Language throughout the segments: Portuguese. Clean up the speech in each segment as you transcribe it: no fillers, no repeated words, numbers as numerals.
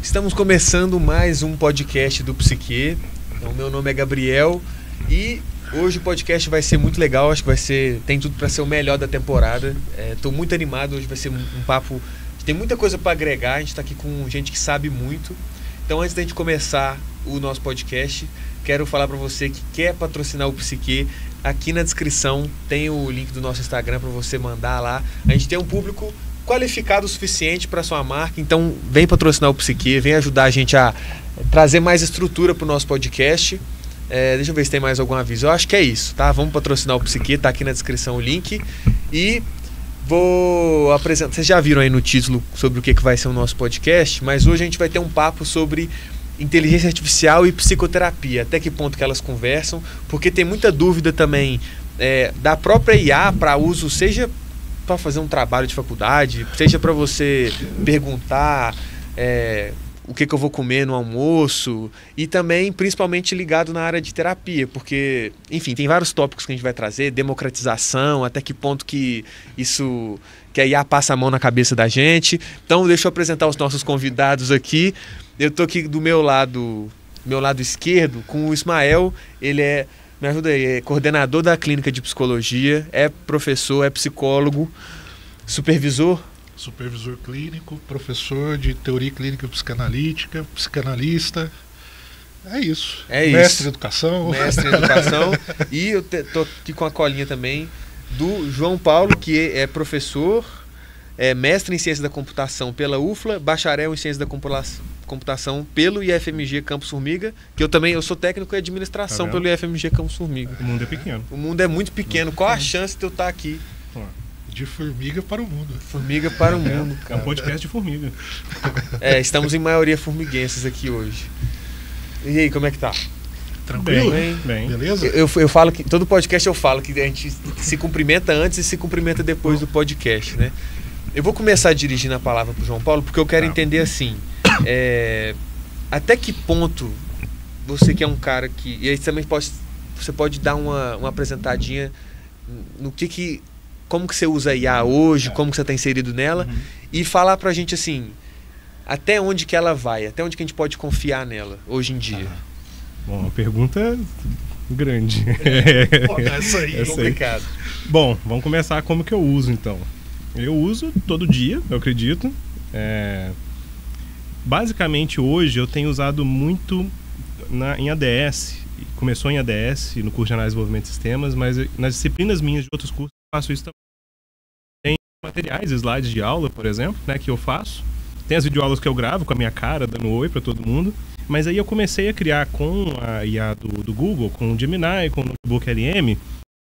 Estamos começando mais um podcast do Psique. Então, meu nome é Gabriel e hoje o podcast vai ser muito legal. Acho que tem tudo para ser o melhor da temporada. Estou muito animado. Hoje vai ser um papo. Tem muita coisa para agregar. A gente está aqui com gente que sabe muito. Então, antes da gente começar o nosso podcast, quero falar para você que quer patrocinar o Psique. Aqui na descrição tem o link do nosso Instagram para você mandar lá. A gente tem um público qualificado o suficiente para sua marca, então vem patrocinar o Psique, vem ajudar a gente a trazer mais estrutura para o nosso podcast. Deixa eu ver se tem mais algum aviso. Eu acho que é isso, tá? Vamos patrocinar o Psique, tá aqui na descrição o link. E vou apresentar. Vocês já viram aí no título sobre o que vai ser o nosso podcast, mas hoje a gente vai ter um papo sobre inteligência artificial e psicoterapia, até que ponto que elas conversam, porque tem muita dúvida também da própria IA para uso, seja para fazer um trabalho de faculdade, seja para você perguntar o que eu vou comer no almoço, e também principalmente ligado na área de terapia, porque, enfim, tem vários tópicos que a gente vai trazer, democratização, até que ponto que a IA passa a mão na cabeça da gente. Então deixa eu apresentar os nossos convidados aqui. Eu tô aqui do meu lado esquerdo com o Ismael. Ele me ajuda aí, é coordenador da clínica de psicologia, é professor, é psicólogo, supervisor clínico, professor de teoria clínica psicanalítica, psicanalista. É isso. Mestre em educação. E eu tô aqui com a colinha também do João Paulo, que é professor, mestre em ciência da computação pela UFLA, bacharel em ciência da computação pelo IFMG Campus Formiga, que eu sou técnico em administração pelo IFMG Campus Formiga. O mundo é pequeno. O mundo é muito pequeno. Qual a chance de eu estar aqui? De formiga para o mundo. Formiga para o mundo. É um podcast de formiga. Estamos em maioria formiguenses aqui hoje. E aí, como é que tá? Tranquilo? Bem. Beleza? Eu falo que todo podcast eu falo que a gente se cumprimenta antes e se cumprimenta depois do podcast, né? Eu vou começar dirigindo a palavra para o João Paulo, porque eu quero entender assim, até que ponto você que é um cara que... E aí também você pode dar uma apresentadinha no como que você usa a IA hoje, como que você está inserido nela, e falar pra gente assim, até onde que ela vai, até onde que a gente pode confiar nela hoje em dia. Bom, uma pergunta grande. Essa aí é complicado. Bom, vamos começar como que eu uso então. Eu uso todo dia, eu acredito. Basicamente hoje eu tenho usado muito em ADS. Começou em ADS, no curso de análise de desenvolvimento de sistemas, mas nas disciplinas minhas de outros cursos eu faço isso também. Tem materiais, slides de aula, por exemplo, né, que eu faço. Tem as videoaulas que eu gravo com a minha cara, dando oi para todo mundo. Mas aí eu comecei a criar com a IA do Google, com o Gemini, com o Notebook LM,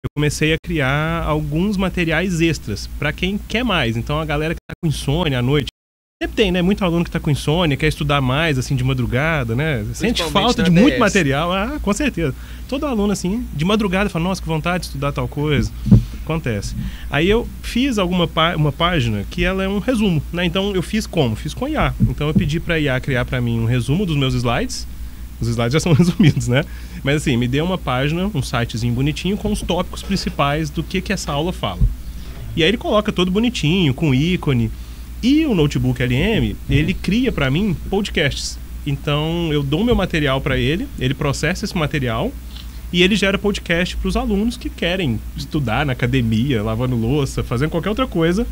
eu comecei a criar alguns materiais extras para quem quer mais. Então a galera que está com insônia à noite, sempre tem, né? Muito aluno que está com insônia, quer estudar mais, assim, de madrugada, né? Sente falta de muito material. Ah, com certeza. Todo aluno, assim, de madrugada, fala, nossa, que vontade de estudar tal coisa. Acontece. Aí eu fiz uma página que ela é um resumo, né? Então eu fiz como? Fiz com a IA. Então eu pedi para a IA criar para mim um resumo dos meus slides. Os slides já são resumidos, né? Mas assim, me deu uma página, um sitezinho bonitinho com os tópicos principais do que essa aula fala. E aí ele coloca todo bonitinho, com ícone. E o Notebook LM, ele cria para mim podcasts. Então eu dou meu material para ele processa esse material e ele gera podcast para os alunos que querem estudar na academia, lavando louça, fazendo qualquer outra coisa.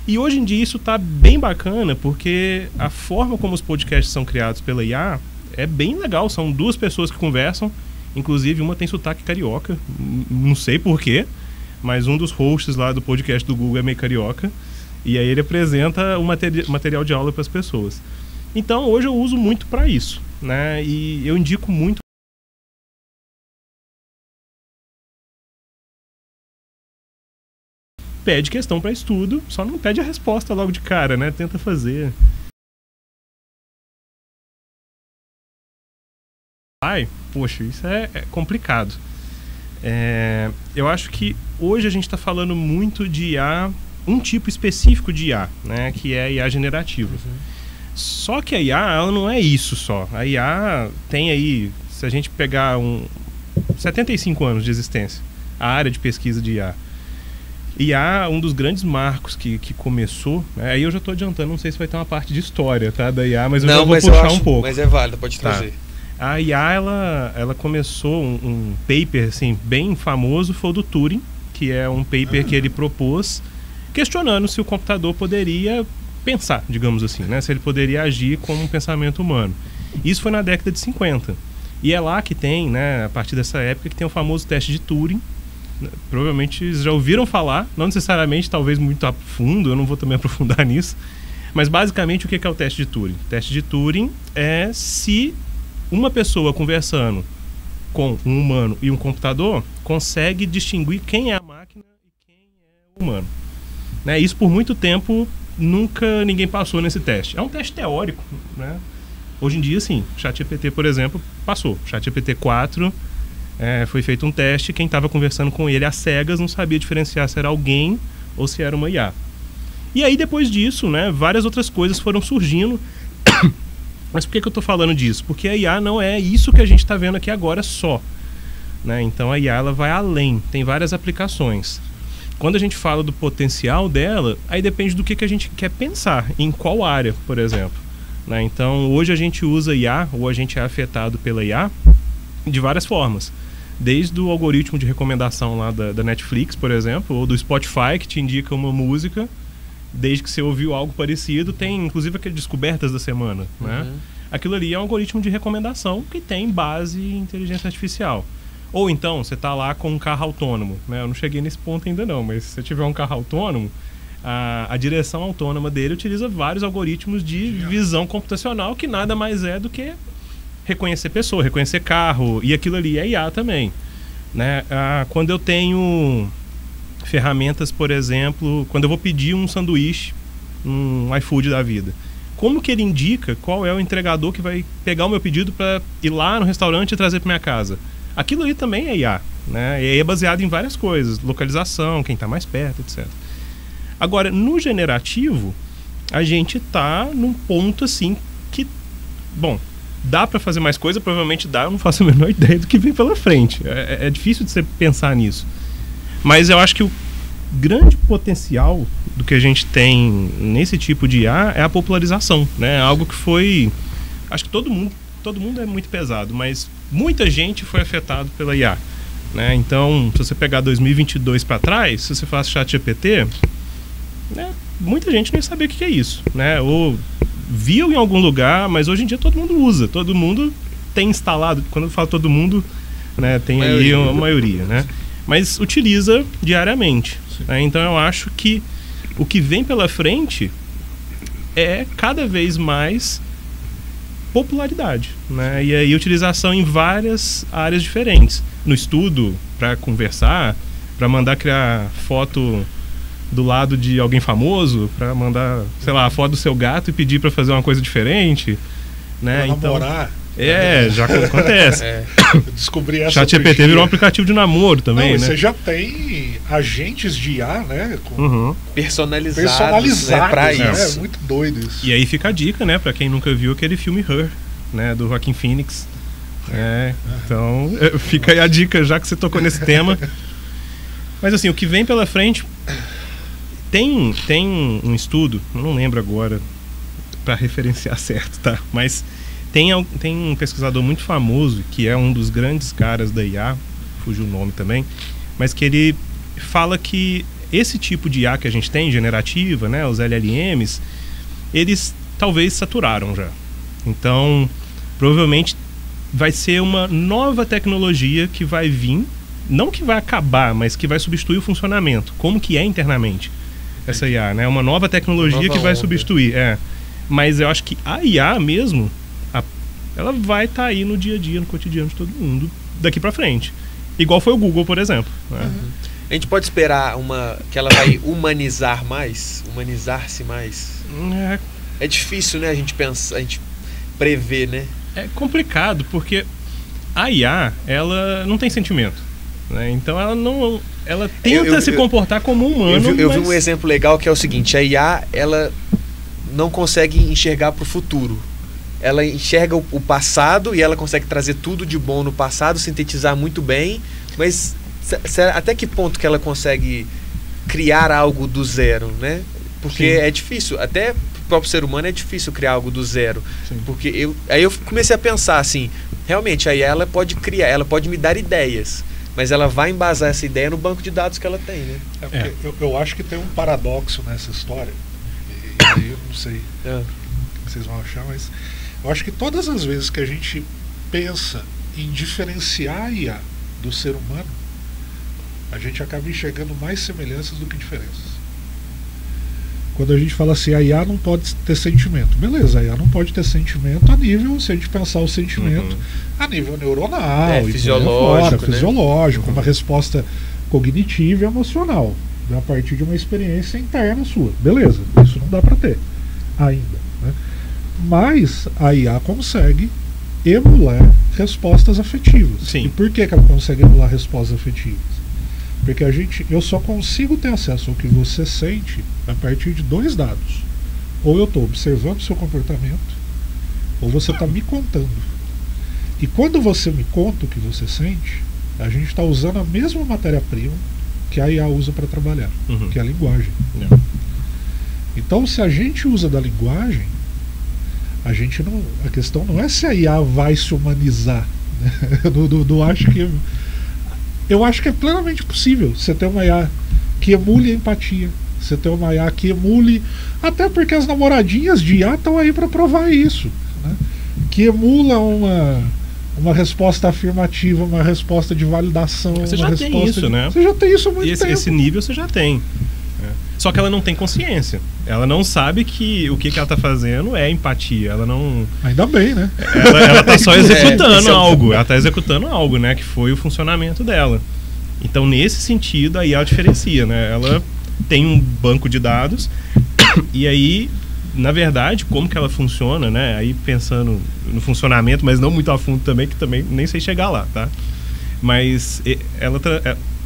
E hoje em dia isso tá bem bacana, porque a forma como os podcasts são criados pela IA é bem legal. São duas pessoas que conversam, inclusive uma tem sotaque carioca, não sei porquê, mas um dos hosts lá do podcast do Google é meio carioca. E aí ele apresenta o material de aula para as pessoas. Então hoje eu uso muito para isso, né? E eu indico muito. Pede questão para estudo, só não pede a resposta logo de cara, né? Tenta fazer. Poxa, isso é complicado. Eu acho que hoje a gente está falando muito de IA, um tipo específico de IA, né, que é a IA generativa. Só que a IA, ela não é isso só. A IA tem aí, se a gente pegar 75 anos de existência, a área de pesquisa de IA. IA, um dos grandes marcos que começou, aí eu já estou adiantando, não sei se vai ter uma parte de história, tá, da IA, mas eu já vou puxar um pouco. Mas é válido, pode trazer. A IA, ela começou um paper assim, bem famoso, foi o do Turing, que é um paper que ele propôs questionando se o computador poderia pensar, digamos assim, né? Se ele poderia agir como um pensamento humano. Isso foi na década de 50. E é lá que tem, né, a partir dessa época, que tem o famoso teste de Turing. Provavelmente vocês já ouviram falar, não necessariamente, talvez muito a fundo, eu não vou também aprofundar nisso. Mas basicamente o que é o teste de Turing? O teste de Turing é se uma pessoa conversando com um humano e um computador consegue distinguir quem é a máquina e quem é o humano. Né? Isso por muito tempo nunca ninguém passou nesse teste. É um teste teórico, né? Hoje em dia, sim. ChatGPT, por exemplo, passou. ChatGPT 4 foi feito um teste. Quem estava conversando com ele às cegas não sabia diferenciar se era alguém ou se era uma IA. E aí, depois disso, né, várias outras coisas foram surgindo. Mas por que eu estou falando disso? Porque a IA não é isso que a gente está vendo aqui agora só. Né? Então, a IA ela vai além. Tem várias aplicações. Quando a gente fala do potencial dela, aí depende do que a gente quer pensar. Em qual área, por exemplo. Né? Então, hoje a gente usa IA, ou a gente é afetado pela IA, de várias formas. Desde o algoritmo de recomendação lá da Netflix, por exemplo, ou do Spotify, que te indica uma música, desde que você ouviu algo parecido, tem inclusive aquelas descobertas da semana. Né? Aquilo ali é um algoritmo de recomendação que tem base em inteligência artificial. Ou então, você está lá com um carro autônomo. Né? Eu não cheguei nesse ponto ainda não, mas se você tiver um carro autônomo, a direção autônoma dele utiliza vários algoritmos de visão computacional, que nada mais é do que reconhecer pessoa, reconhecer carro, e aquilo ali é IA também. Né? Quando eu tenho ferramentas, por exemplo, quando eu vou pedir um sanduíche, um iFood da vida, como que ele indica qual é o entregador que vai pegar o meu pedido para ir lá no restaurante e trazer para minha casa? Aquilo ali também é IA, né? E é baseado em várias coisas, localização, quem está mais perto, etc. Agora, no generativo, a gente está num ponto assim que, bom, dá para fazer mais coisa, provavelmente dá, eu não faço a menor ideia do que vem pela frente. É difícil de você pensar nisso. Mas eu acho que o grande potencial do que a gente tem nesse tipo de IA é a popularização, né? Algo que foi... Acho que todo mundo é muito pesado, mas muita gente foi afetado pela IA. Né? Então, se você pegar 2022 para trás, se você faz ChatGPT, né, muita gente nem sabia o que é isso. Né? Ou viu em algum lugar, mas hoje em dia todo mundo usa. Todo mundo tem instalado. Quando eu falo todo mundo, né, tem aí uma maioria. Né? Mas utiliza diariamente. Né? Então eu acho que o que vem pela frente é cada vez mais popularidade, né? E aí utilização em várias áreas diferentes. No estudo, para conversar, para mandar criar foto do lado de alguém famoso, para mandar, sei lá, a foto do seu gato e pedir para fazer uma coisa diferente. Né? Pra namorar. Já acontece. Eu descobri essa. ChatGPT virou um aplicativo de namoro também, né? Você já tem agentes de IA, né? Personalizados né, pra isso. É muito doido isso. E aí fica a dica, né? Pra quem nunca viu aquele filme Her, né? Do Joaquin Phoenix. Então, fica aí a dica, já que você tocou nesse tema. Mas assim, o que vem pela frente... Tem um estudo, não lembro agora pra referenciar certo, tá? Mas... Tem um pesquisador muito famoso, que é um dos grandes caras da IA, fugiu o nome também, mas que ele fala que esse tipo de IA que a gente tem, generativa, né, os LLMs, eles talvez saturaram já. Então, provavelmente vai ser uma nova tecnologia que vai vir, não que vai acabar, mas que vai substituir o funcionamento, como que é internamente essa IA, né? Uma nova tecnologia que vai substituir, Mas eu acho que a IA mesmo... ela vai estar aí no dia a dia, no cotidiano de todo mundo, daqui pra frente. Igual foi o Google, por exemplo. Né? A gente pode esperar que ela vai humanizar-se mais? É difícil, né, a gente prever, né? É complicado, porque a IA, ela não tem sentimento. Né? Então ela tenta se comportar como um humano. Eu vi um exemplo legal que é o seguinte: a IA, ela não consegue enxergar pro futuro. Ela enxerga o passado e ela consegue trazer tudo de bom no passado, sintetizar muito bem, mas até que ponto que ela consegue criar algo do zero, né? Porque é difícil, até pro próprio ser humano é difícil criar algo do zero. Sim. Porque aí eu comecei a pensar assim, realmente, aí ela pode criar, ela pode me dar ideias, mas ela vai embasar essa ideia no banco de dados que ela tem, né? Eu acho que tem um paradoxo nessa história, e aí eu não sei o que vocês vão achar, mas eu acho que todas as vezes que a gente pensa em diferenciar a IA do ser humano, a gente acaba enxergando mais semelhanças do que diferenças. Quando a gente fala assim, a IA não pode ter sentimento. Beleza, a IA não pode ter sentimento a nível, se a gente pensar o sentimento, a nível neuronal, fisiológico, fisiológico, uma resposta cognitiva e emocional, a partir de uma experiência interna sua. Beleza, isso não dá para ter ainda, né? Mas a IA consegue emular respostas afetivas. Sim. E por que ela consegue emular respostas afetivas? Porque eu só consigo ter acesso ao que você sente a partir de 2 dados. Ou eu estou observando o seu comportamento, ou você está me contando. E quando você me conta o que você sente, a gente está usando a mesma matéria-prima que a IA usa para trabalhar, que é a linguagem. Então, se a gente usa da linguagem, a questão não é se a IA vai se humanizar. Né? Eu acho que é plenamente possível você ter uma IA que emule a empatia, você ter uma IA que emule, até porque as namoradinhas de IA estão aí para provar isso, né? Que emula uma resposta afirmativa, uma resposta de validação. Você já tem isso, né? Você já tem isso há muito tempo. Esse nível você já tem. Só que ela não tem consciência. Ela não sabe que o que ela está fazendo é empatia. Ela não... Ainda bem, né? Ela está só executando algo. Ela está executando algo, né? Que foi o funcionamento dela. Então, nesse sentido, a IA diferencia, né? Ela tem um banco de dados e aí, na verdade, como que ela funciona, né? Aí pensando no funcionamento, mas não muito a fundo também, que também nem sei chegar lá, tá? Mas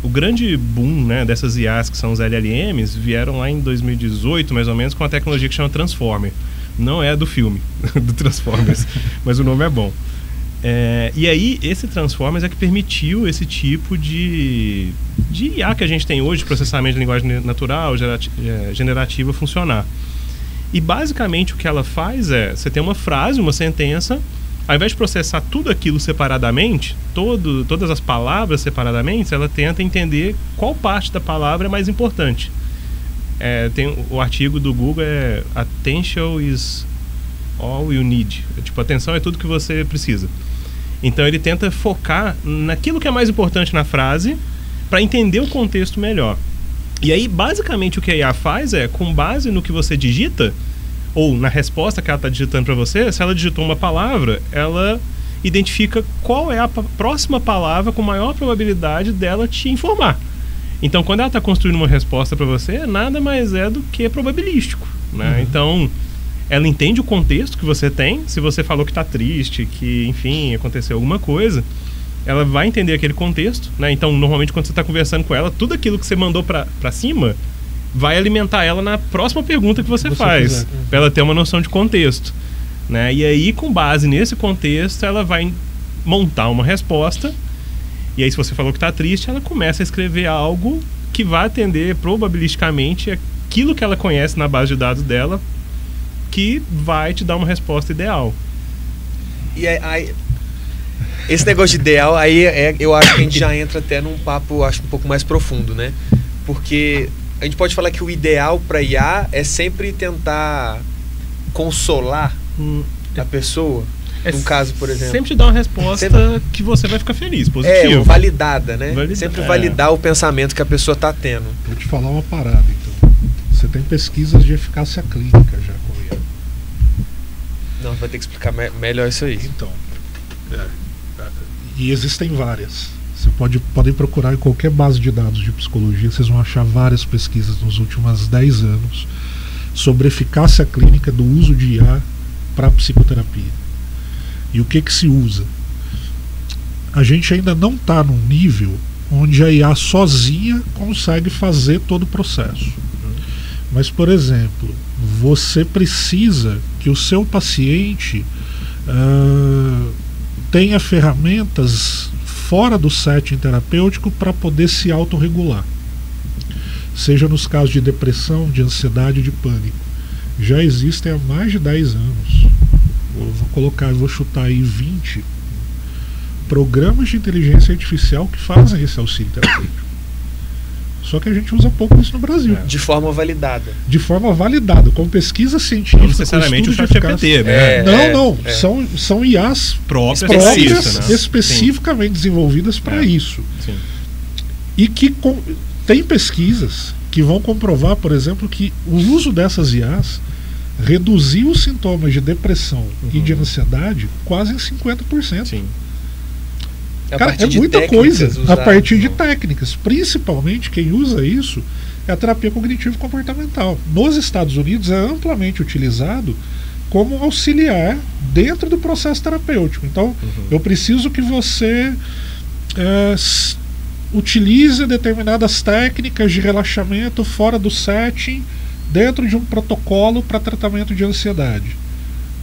o grande boom, né, dessas IAs, que são os LLMs, vieram lá em 2018, mais ou menos, com a tecnologia que chama Transformer. Não é do filme, do Transformers, mas o nome é bom. E aí, esse Transformers é que permitiu esse tipo de IA que a gente tem hoje, de processamento de linguagem natural, generativa, funcionar. E, basicamente, o que ela faz você tem uma frase, uma sentença, ao invés de processar tudo aquilo separadamente, todas as palavras separadamente, ela tenta entender qual parte da palavra é mais importante. Tem o artigo do Google, Attention is all you need. Tipo, atenção é tudo que você precisa. Então ele tenta focar naquilo que é mais importante na frase para entender o contexto melhor. E aí, basicamente, o que a IA faz com base no que você digita, ou na resposta que ela está digitando para você, se ela digitou uma palavra, ela identifica qual é a próxima palavra com maior probabilidade dela te informar. Então, quando ela está construindo uma resposta para você, nada mais é do que probabilístico, né? Então, ela entende o contexto que você tem. Se você falou que está triste, que, enfim, aconteceu alguma coisa, ela vai entender aquele contexto, né? Então, normalmente, quando você está conversando com ela, tudo aquilo que você mandou para cima vai alimentar ela na próxima pergunta que você faz, para ela ter uma noção de contexto, né? E aí, com base nesse contexto, ela vai montar uma resposta. E aí, se você falou que está triste, ela começa a escrever algo que vai atender probabilisticamente aquilo que ela conhece na base de dados dela, que vai te dar uma resposta ideal. E aí, esse negócio de ideal, aí eu acho que a gente já entra até num papo, acho, um pouco mais profundo, né? Porque a gente pode falar que o ideal para IA é sempre tentar consolar a pessoa. Num caso, por exemplo. Sempre te dar uma resposta que você vai ficar feliz, positivo. Validada, né? Sempre validar o pensamento que a pessoa está tendo. Vou te falar uma parada, então. Você tem pesquisas de eficácia clínica já com IA. Não, vai ter que explicar melhor isso aí. Então, e existem várias. Você podem procurar em qualquer base de dados de psicologia, vocês vão achar várias pesquisas nos últimos 10 anos sobre eficácia clínica do uso de IA para psicoterapia. E o que se usa? A gente ainda não está num nível onde a IA sozinha consegue fazer todo o processo. Mas, por exemplo, você precisa que o seu paciente tenha ferramentas fora do setting terapêutico para poder se autorregular. seja nos casos de depressão, de ansiedade, de pânico, já existem há mais de 10 anos. Vou chutar aí 20 programas de inteligência artificial que fazem esse auxílio terapêutico. Só que a gente usa pouco isso no Brasil. De forma validada. De forma validada, com pesquisa científica. Não necessariamente o ChatGPT, né? Não. São IAs próprias especificamente desenvolvidas para isso. Sim. E que tem pesquisas que vão comprovar, por exemplo, que o uso dessas IAs reduziu os sintomas de depressão e de ansiedade quase em 50%. Sim. Cara, é muita coisa a partir de técnicas. Principalmente quem usa isso é a terapia cognitivo-comportamental. Nos Estados Unidos é amplamente utilizado como auxiliar dentro do processo terapêutico. Então, eu preciso que você utilize determinadas técnicas de relaxamento fora do setting, dentro de um protocolo para tratamento de ansiedade.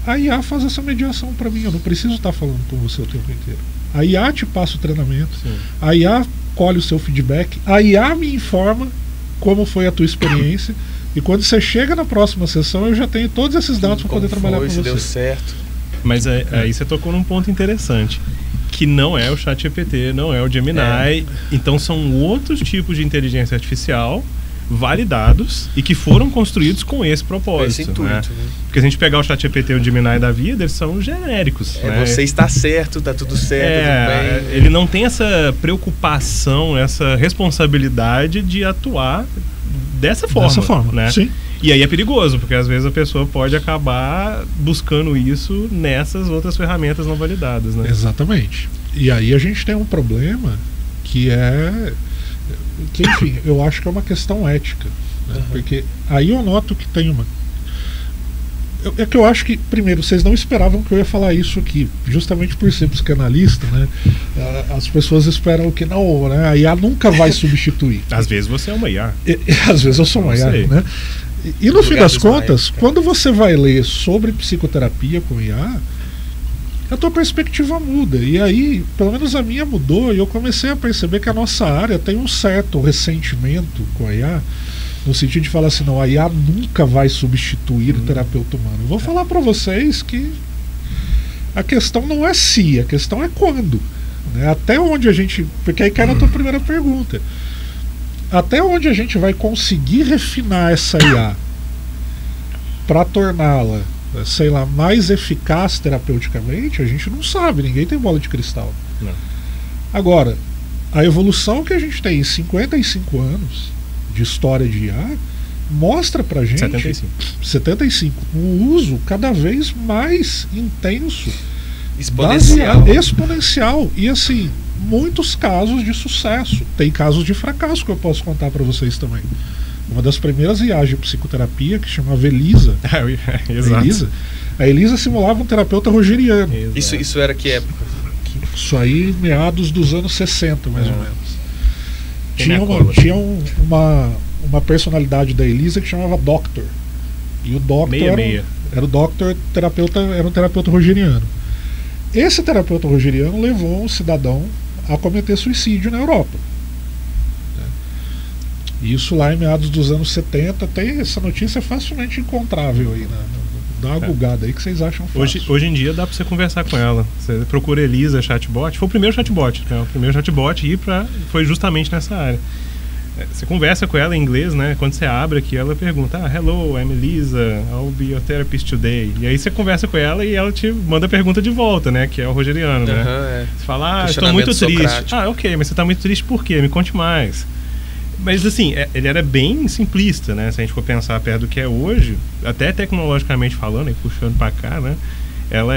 A IA faz essa mediação para mim, eu não preciso estar falando com você o tempo inteiro. A IA te passa o treinamento, a IA colhe o seu feedback, a IA me informa como foi a tua experiência, e quando você chega na próxima sessão eu já tenho todos esses dados para poder trabalhar com você. Deu certo. Mas aí você tocou num ponto interessante, que não é o ChatGPT, não é o Gemini, então são outros tipos de inteligência artificial validados e que foram construídos com esse propósito. Esse intuito, né? Porque se a gente pegar o ChatGPT e o Gemini da vida, eles são genéricos. Né? Você está certo, está tudo certo, tudo bem. Ele não tem essa preocupação, essa responsabilidade de atuar dessa forma. Né? Sim. E aí é perigoso, porque às vezes a pessoa pode acabar buscando isso nessas outras ferramentas não validadas. Né? Exatamente. E aí a gente tem um problema que enfim, eu acho que é uma questão ética, né? Porque aí eu noto que tem uma... É que eu acho que, primeiro, vocês não esperavam que eu ia falar isso aqui, justamente por ser psicanalista, né? As pessoas esperam que não, né? A IA nunca vai substituir. Às vezes você é uma IA. Às vezes eu sou uma IA, né? E no fim das contas, quando você vai ler sobre psicoterapia com IA, a tua perspectiva muda. E aí, pelo menos a minha mudou, e eu comecei a perceber que a nossa área tem um certo ressentimento com a IA, no sentido de falar assim, não, a IA nunca vai substituir o terapeuta humano. Eu vou falar para vocês que a questão não é se, a questão é quando. Né? Até onde a gente... Porque aí cai na tua primeira pergunta. Até onde a gente vai conseguir refinar essa IA para torná-la, sei lá, mais eficaz terapeuticamente, a gente não sabe, ninguém tem bola de cristal. Não. Agora, a evolução que a gente tem em 55 anos de história de IA mostra pra gente 75 um uso cada vez mais intenso, exponencial, e assim, muitos casos de sucesso. Tem casos de fracasso que eu posso contar para vocês também. Uma das primeiras IAs de psicoterapia, que chamava Elisa. Exato. A Elisa simulava um terapeuta rogeriano. Isso era que época? Isso aí, meados dos anos 60, mais ou menos. Tinha uma personalidade da Elisa que chamava Doctor. E o Doctor era o Doctor, era um terapeuta rogeriano. Esse terapeuta rogeriano levou um cidadão a cometer suicídio na Europa. Isso lá em meados dos anos 70, tem essa notícia facilmente encontrável aí, né? Dá uma googada aí que vocês acham fácil. Hoje em dia dá para você conversar com ela. Você procura Elisa chatbot, foi o primeiro chatbot, né? O primeiro chatbot foi justamente nessa área. Você conversa com ela em inglês, né? Quando você abre aqui, ela pergunta: hello, I'm Elisa, I'll be your therapist today. E aí você conversa com ela e ela te manda a pergunta de volta, né? Que é o rogeriano, né? Você fala: estou muito triste. Ok, mas você está muito triste por quê? Me conte mais. Mas assim, ele era bem simplista, né? Se a gente for pensar perto do que é hoje, até tecnologicamente falando, e puxando para cá, né? Ela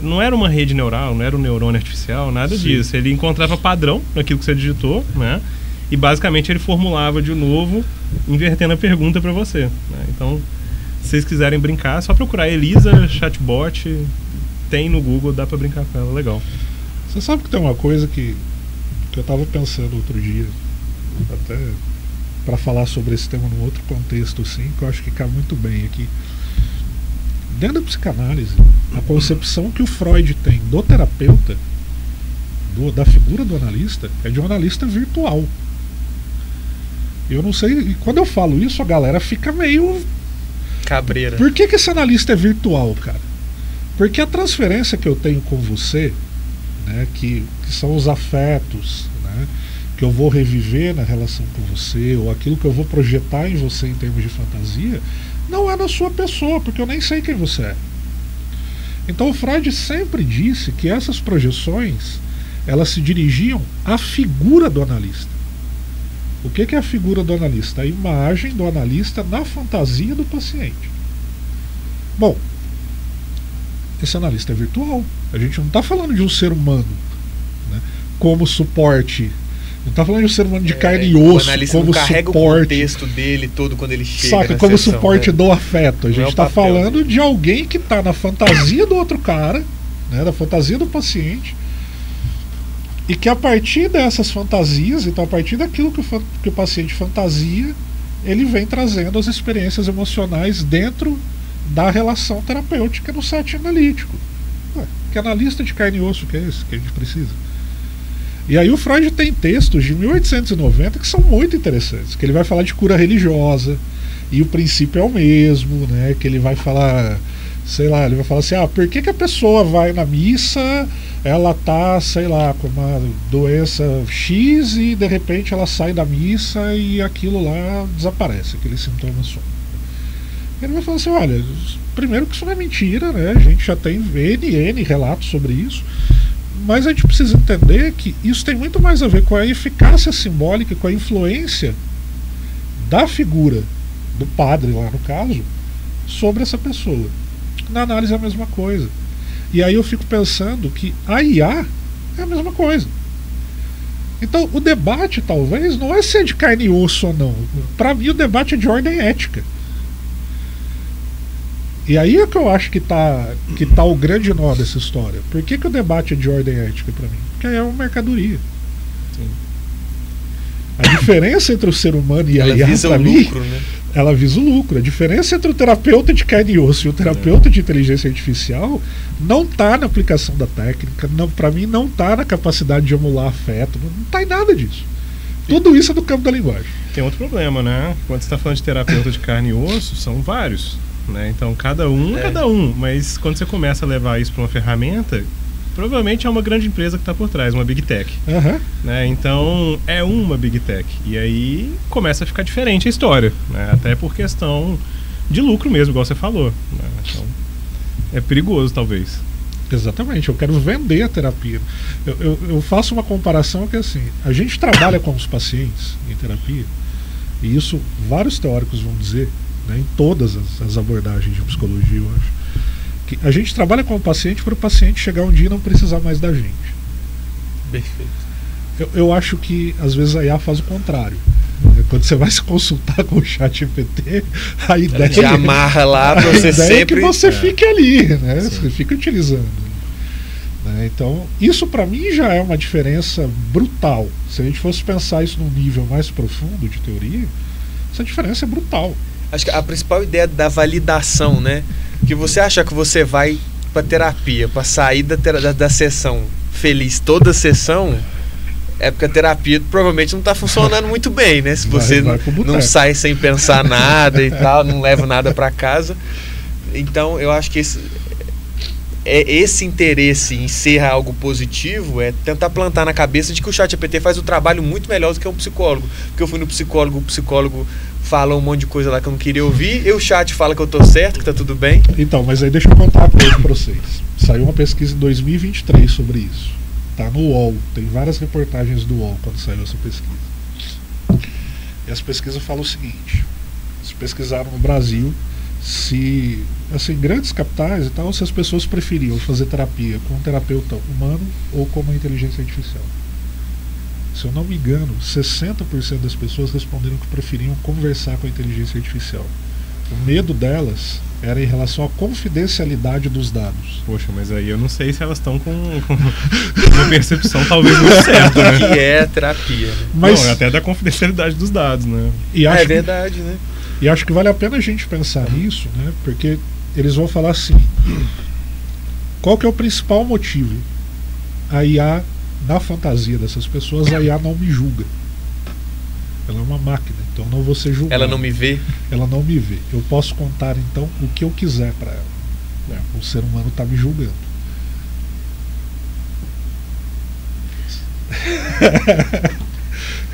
não era uma rede neural, não era um neurônio artificial, nada disso. Ele encontrava padrão naquilo que você digitou, né? E basicamente ele formulava de novo, invertendo a pergunta para você, né? Então, se vocês quiserem brincar, é só procurar Elisa chatbot, tem no Google, dá para brincar com ela, legal. Você sabe que tem uma coisa que eu estava pensando outro dia, até para falar sobre esse tema num outro contexto, assim, que eu acho que cabe muito bem aqui. Dentro da psicanálise, a concepção que o Freud tem do terapeuta, da figura do analista, é de um analista virtual. Eu não sei, e quando eu falo isso, a galera fica meio cabreira. Por que esse analista é virtual, cara? Porque a transferência que eu tenho com você, né, que são os afetos, né, que eu vou reviver na relação com você, ou aquilo que eu vou projetar em você em termos de fantasia, não é na sua pessoa, porque eu nem sei quem você é. Então o Freud sempre disse que essas projeções, elas se dirigiam à figura do analista. O que é a figura do analista? A imagem do analista na fantasia do paciente. Bom, esse analista é virtual. A gente não está falando de um ser humano, né, como suporte. Não está falando de um ser humano de carne e osso, como carrega suporte. O contexto dele todo quando ele chega. Saca, como sessão, suporte, né, do afeto. A gente está falando de alguém que está na fantasia do outro cara, né, da fantasia do paciente, e que a partir dessas fantasias, então a partir daquilo que o paciente fantasia, ele vem trazendo as experiências emocionais dentro da relação terapêutica no setting analítico. Que analista de carne e osso que é esse que a gente precisa? E aí o Freud tem textos de 1890 que são muito interessantes, que ele vai falar de cura religiosa, e o princípio é o mesmo, né? Que ele vai falar, sei lá, ele vai falar assim, por que a pessoa vai na missa, ela tá, sei lá, com uma doença X e de repente ela sai da missa e aquilo lá desaparece, aquele sintoma some. Ele vai falar assim, olha, primeiro que isso não é mentira, né? A gente já tem N relatos sobre isso, mas a gente precisa entender que isso tem muito mais a ver com a eficácia simbólica, com a influência da figura do padre lá no caso, sobre essa pessoa. Na análise é a mesma coisa. E aí eu fico pensando que a IA é a mesma coisa. Então o debate talvez não é se é de carne e osso ou não. Para mim o debate é de ordem ética. E aí é que eu acho que tá o grande nó dessa história. Por que o debate é de ordem ética para mim? Porque é uma mercadoria. Sim. A diferença entre o ser humano e a IA, para mim, né? Ela visa o lucro. A diferença entre o terapeuta de carne e osso e o terapeuta de inteligência artificial não está na aplicação da técnica, para mim não está na capacidade de emular afeto, não está em nada disso. Tudo isso é do campo da linguagem. Tem outro problema, né? Quando você está falando de terapeuta de carne e osso, são vários. Né? Então cada um, mas quando você começa a levar isso para uma ferramenta, provavelmente é uma grande empresa que está por trás, uma Big Tech. Né? Então é uma Big Tech. E aí começa a ficar diferente a história, né? Até por questão de lucro mesmo, igual você falou, né? Então é perigoso talvez. Exatamente, eu quero vender a terapia. Eu faço uma comparação que assim, a gente trabalha com os pacientes em terapia, e isso vários teóricos vão dizer, né, em todas as abordagens de psicologia, eu acho, que a gente trabalha com o paciente para o paciente chegar um dia e não precisar mais da gente. Perfeito. Eu acho que às vezes a IA faz o contrário. Quando você vai se consultar com o ChatGPT, a ideia te amarra lá para você sempre... é que você fique ali, né? Você fica utilizando. Né? Então, isso para mim já é uma diferença brutal. Se a gente fosse pensar isso num nível mais profundo de teoria, essa diferença é brutal. Acho que a principal ideia da validação, né? Que você acha que você vai para terapia, para sair da sessão feliz toda a sessão, é porque a terapia provavelmente não está funcionando muito bem, né? Se você não sai sem pensar nada e tal, não leva nada para casa. Então, eu acho que esse interesse em ser algo positivo é tentar plantar na cabeça de que o ChatGPT faz o trabalho muito melhor do que um psicólogo. Porque eu fui no psicólogo, o psicólogo fala um monte de coisa lá que eu não queria ouvir, e o chat fala que eu tô certo, que tá tudo bem. Então, mas aí deixa eu contar uma coisa pra vocês. Saiu uma pesquisa em 2023 sobre isso. Tá no UOL, tem várias reportagens do UOL quando saiu essa pesquisa. E essa pesquisa fala o seguinte: eles pesquisaram no Brasil se, assim, grandes capitais e tal, se as pessoas preferiam fazer terapia com um terapeuta humano ou com uma inteligência artificial. Se eu não me engano, 60% das pessoas responderam que preferiam conversar com a inteligência artificial. O medo delas era em relação à confidencialidade dos dados. Poxa, mas aí eu não sei se elas estão com uma percepção talvez muito certa, né? Que é terapia, né? Mas não, até da confidencialidade dos dados, né? E acho verdade, né? E acho que vale a pena a gente pensar nisso, né? Porque eles vão falar assim: qual que é o principal motivo? A IA, na fantasia dessas pessoas, a IA não me julga. Ela é uma máquina. Então eu não vou ser julgado. Ela não me vê? Ela não me vê. Eu posso contar então o que eu quiser para ela. O ser humano está me julgando.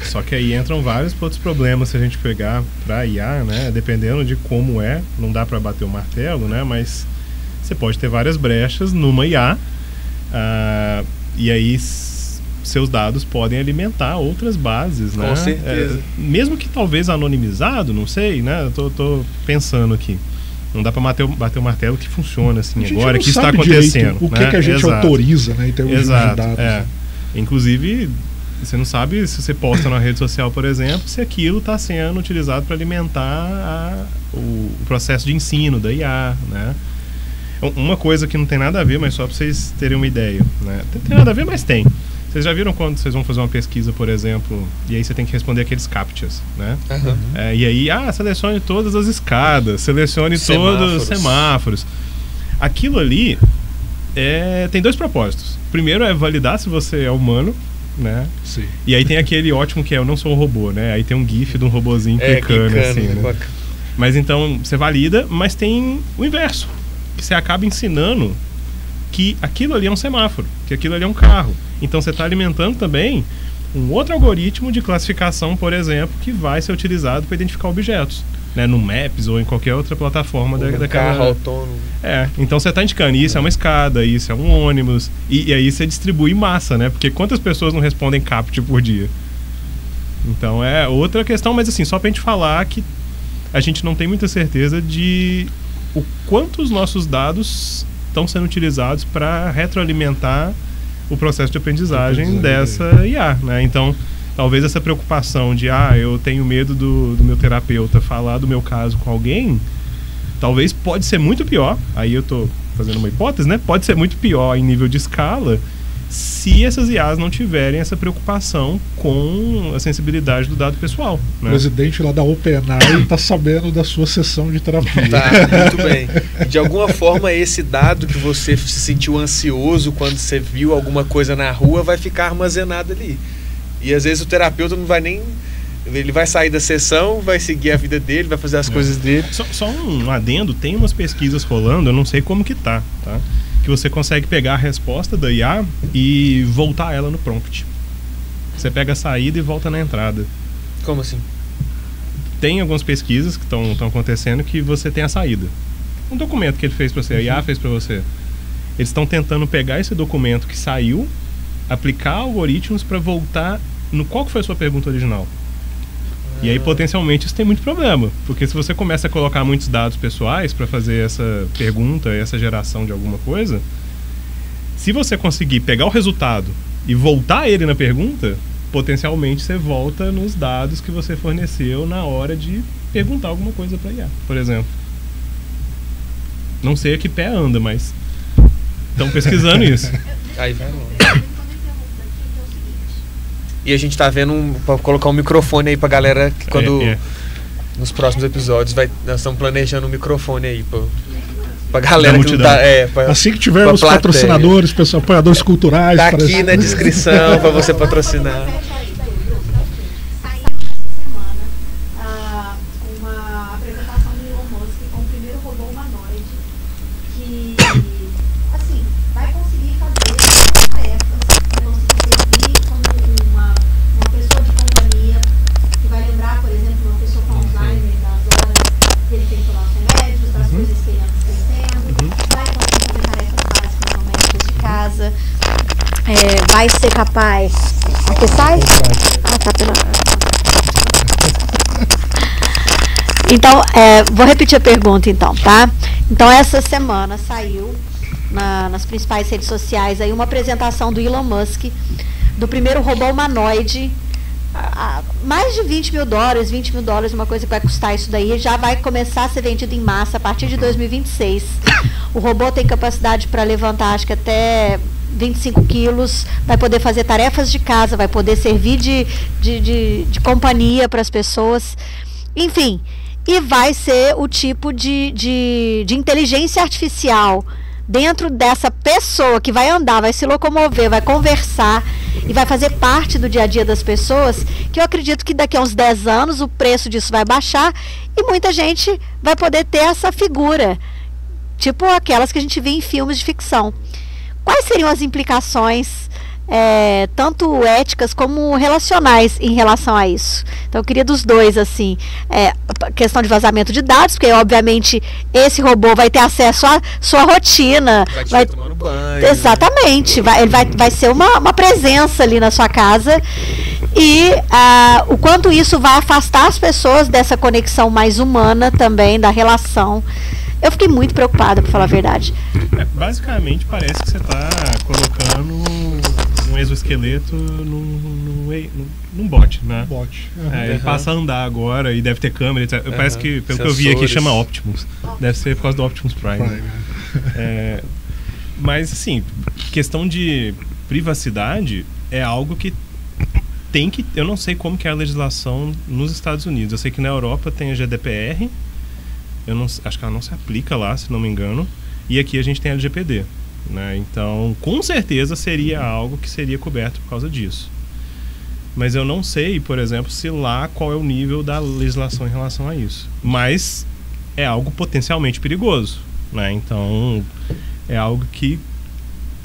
Só que aí entram vários outros problemas se a gente pegar para IA, né? Dependendo de como não dá para bater o martelo, né? Mas você pode ter várias brechas numa IA, e aí seus dados podem alimentar outras bases, né? Com certeza. Mesmo que talvez anonimizado, não sei, né? Eu tô pensando aqui. Não dá para bater o martelo que funciona assim agora, que está acontecendo. O que a gente autoriza, né, em termos de dados. Inclusive, você não sabe se você posta na rede social, por exemplo, se aquilo está sendo utilizado para alimentar o processo de ensino da IA, né? Uma coisa que não tem nada a ver, mas só para vocês terem uma ideia, né? Tem nada a ver, mas tem. Vocês já viram quando vocês vão fazer uma pesquisa, por exemplo, e aí você tem que responder aqueles CAPTCHAs, né? Uhum. E aí, selecione todas as escadas, selecione todos os semáforos. Aquilo ali tem dois propósitos. Primeiro é validar se você é humano, né? Sim. E aí tem aquele ótimo que é eu não sou um robô, né? Aí tem um gif de um robozinho clicando assim, né? Mas então você valida, mas tem o inverso, que você acaba ensinando que aquilo ali é um semáforo, que aquilo ali é um carro. Então você está alimentando também um outro algoritmo de classificação, por exemplo, que vai ser utilizado para identificar objetos, né, no Maps ou em qualquer outra plataforma daquela carro autônomo. Então você está indicando isso é uma escada, isso é um ônibus, e aí você distribui em massa, né? Porque quantas pessoas não respondem CAPTCHA por dia? Então é outra questão, mas assim, só para a gente falar que a gente não tem muita certeza de o quanto os nossos dados estão sendo utilizados para retroalimentar o processo de aprendizagem dessa IA, né? Então, talvez essa preocupação de eu tenho medo do meu terapeuta falar do meu caso com alguém, talvez pode ser muito pior, aí eu estou fazendo uma hipótese, né? Pode ser muito pior em nível de escala se essas IAs não tiverem essa preocupação com a sensibilidade do dado pessoal, né? O presidente lá da OpenAI está sabendo da sua sessão de terapia. Tá, muito bem. De alguma forma, esse dado que você se sentiu ansioso quando você viu alguma coisa na rua vai ficar armazenado ali. E às vezes o terapeuta não vai nem... Ele vai sair da sessão, vai seguir a vida dele, vai fazer as coisas dele. Só um adendo, tem umas pesquisas rolando, eu não sei como que tá? Que você consegue pegar a resposta da IA e voltar ela no prompt. Você pega a saída e volta na entrada. Como assim? Tem algumas pesquisas que estão acontecendo que você tem a saída. Um documento que ele fez para você, a IA fez para você. Eles estão tentando pegar esse documento que saiu, aplicar algoritmos para voltar no qual que foi a sua pergunta original. E aí, potencialmente, isso tem muito problema. Porque se você começa a colocar muitos dados pessoais para fazer essa pergunta, essa geração de alguma coisa, se você conseguir pegar o resultado e voltar ele na pergunta, potencialmente você volta nos dados que você forneceu na hora de perguntar alguma coisa para IA, por exemplo. Não sei a que pé anda, mas estão pesquisando isso. Aí vai longe. E a gente tá vendo para colocar um microfone aí pra galera que quando nos próximos episódios nós estamos planejando um microfone aí pra galera que não tá, assim que tivermos patrocinadores, pessoal, apoiadores culturais, tá aqui na descrição para você patrocinar. Vai ser capaz. Aqui sai? Tá pela... Então, vou repetir a pergunta então, tá? Então, essa semana saiu nas principais redes sociais aí uma apresentação do Elon Musk do primeiro robô humanoide, mais de $20 mil, uma coisa que vai custar isso daí, já vai começar a ser vendido em massa a partir de 2026. O robô tem capacidade para levantar, acho que até 25 quilos, vai poder fazer tarefas de casa, vai poder servir de companhia para as pessoas, enfim, e vai ser o tipo de inteligência artificial dentro dessa pessoa que vai andar, vai se locomover, vai conversar, e vai fazer parte do dia a dia das pessoas, que eu acredito que daqui a uns 10 anos o preço disso vai baixar e muita gente vai poder ter essa figura, tipo aquelas que a gente vê em filmes de ficção. Quais seriam as implicações, tanto éticas como relacionais em relação a isso? Então eu queria dos dois, assim, questão de vazamento de dados, porque obviamente esse robô vai ter acesso à sua rotina, vai tomar banho, exatamente, vai ser uma presença ali na sua casa, e o quanto isso vai afastar as pessoas dessa conexão mais humana também, da relação. Eu fiquei muito preocupada, pra falar a verdade. Basicamente, parece que você está colocando um exoesqueleto num bot, né? Um bot. Ele passa a andar agora e deve ter câmera, etc. Parece que, pelo que eu vi aqui, chama Optimus. Deve ser por causa do Optimus Prime. Mas, assim, questão de privacidade é algo que tem que... Eu não sei como que é a legislação nos Estados Unidos. Eu sei que na Europa tem a GDPR. Acho que ela não se aplica lá, se não me engano. E aqui a gente tem a LGPD, né? Então, com certeza seria algo que seria coberto por causa disso. Mas eu não sei, por exemplo, se lá qual é o nível da legislação em relação a isso. Mas é algo potencialmente perigoso, né? Então, é algo que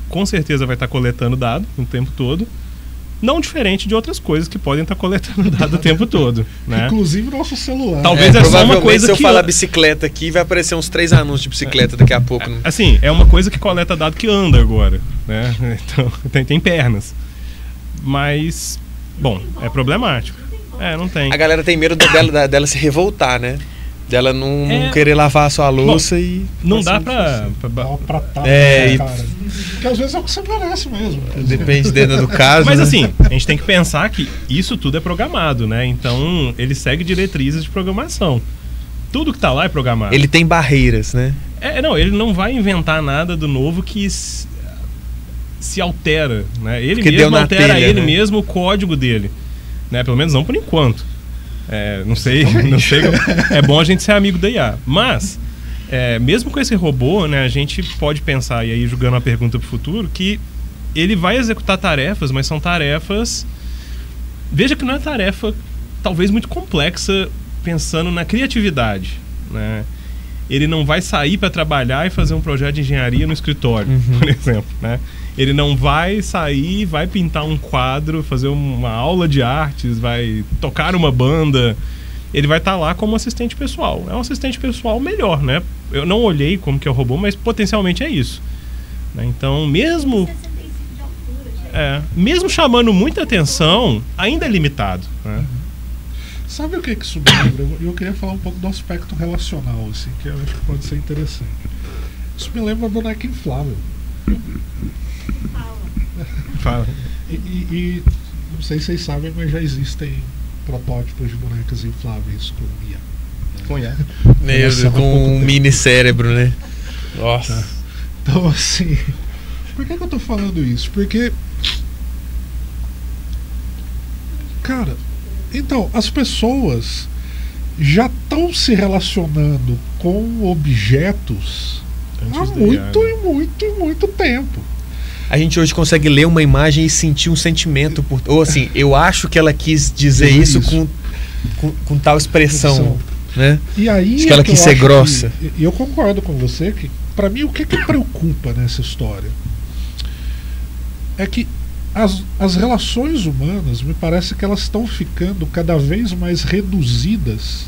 com certeza vai estar coletando dado o tempo todo. Não diferente de outras coisas que podem estar coletando dado o tempo todo, né? Inclusive nosso celular. Talvez é só uma coisa se eu falar bicicleta aqui, vai aparecer uns 3 anúncios de bicicleta daqui a pouco. Assim, é uma coisa que coleta dado que anda agora, né? Então, tem pernas. Mas, bom, é problemático. Não tem. A galera tem medo dela se revoltar, né? Dela não querer lavar a sua louça. Bom, e... Não dá pra cara. Porque às vezes é o que você merece mesmo. Depende do caso. Mas né? assim, a gente tem que pensar que isso tudo é programado, né? Então, ele segue diretrizes de programação. Tudo que tá lá é programado. Ele tem barreiras, né? Ele não vai inventar nada do novo que se altera, né? Ele porque mesmo altera mesmo o código dele, né? Pelo menos não por enquanto. Não sei. É bom a gente ser amigo da IA. Mas, mesmo com esse robô, né, a gente pode pensar, e aí jogando uma pergunta para o futuro, que ele vai executar tarefas, mas são tarefas... Veja que não é tarefa, talvez, muito complexa, pensando na criatividade, né? Ele não vai sair para trabalhar e fazer um projeto de engenharia no escritório, por exemplo, né? Ele não vai sair, vai pintar um quadro, fazer uma aula de artes, vai tocar uma banda. Ele vai estar lá como assistente pessoal. É um assistente pessoal melhor, né? Eu não olhei como que é o robô, mas potencialmente é isso, né? Então, mesmo chamando muita atenção, ainda é limitado, né? Sabe o que isso me lembra? Eu queria falar um pouco do aspecto relacional, assim, que eu acho que pode ser interessante. Isso me lembra do boneca inflável. Fala. E não sei se vocês sabem, mas já existem protótipos de bonecas infláveis com IA. Com IA? Com um mini cérebro, né? Nossa. Tá. Então, assim, por que eu tô falando isso? Porque, cara, então, as pessoas já estão se relacionando com objetos há muito tempo. A gente hoje consegue ler uma imagem e sentir um sentimento. Ou assim, eu acho que ela quis dizer isso com tal expressão. Né? E aí acho que ela quis ser grossa. E eu concordo com você que, para mim, o que preocupa nessa história é que as relações humanas, me parece que elas estão ficando cada vez mais reduzidas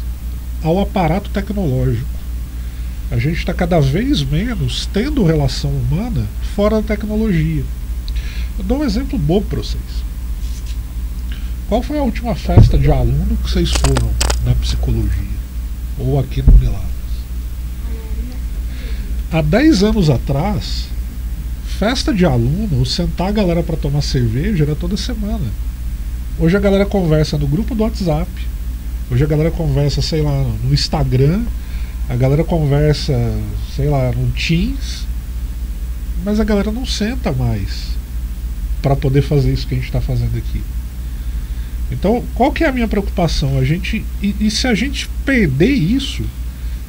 ao aparato tecnológico. A gente está cada vez menos tendo relação humana fora da tecnologia. Eu dou um exemplo bobo para vocês. Qual foi a última festa de aluno que vocês foram na psicologia? Ou aqui no Unilavras? Há 10 anos atrás, festa de aluno, ou sentar a galera para tomar cerveja era toda semana. Hoje a galera conversa no grupo do WhatsApp. Hoje a galera conversa, sei lá, no Instagram. A galera conversa, sei lá, no Teams. Mas a galera não senta mais para poder fazer isso que a gente está fazendo aqui. Então, qual que é a minha preocupação? E se a gente perder isso,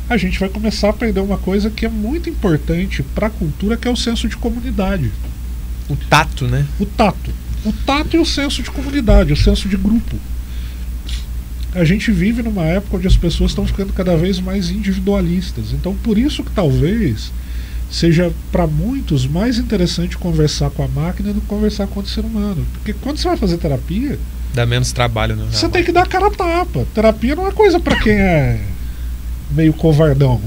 a gente vai começar a perder uma coisa que é muito importante para a cultura, que é o senso de comunidade. O tato, né? O tato. o tato e o senso de comunidade, o senso de grupo. A gente vive numa época onde as pessoas estão ficando cada vez mais individualistas. Então, por isso que talvez seja para muitos mais interessante conversar com a máquina do que conversar com o ser humano. Porque quando você vai fazer terapia, dá menos trabalho, né? Você tem que dar a cara a tapa. Terapia não é coisa para quem é meio covardão.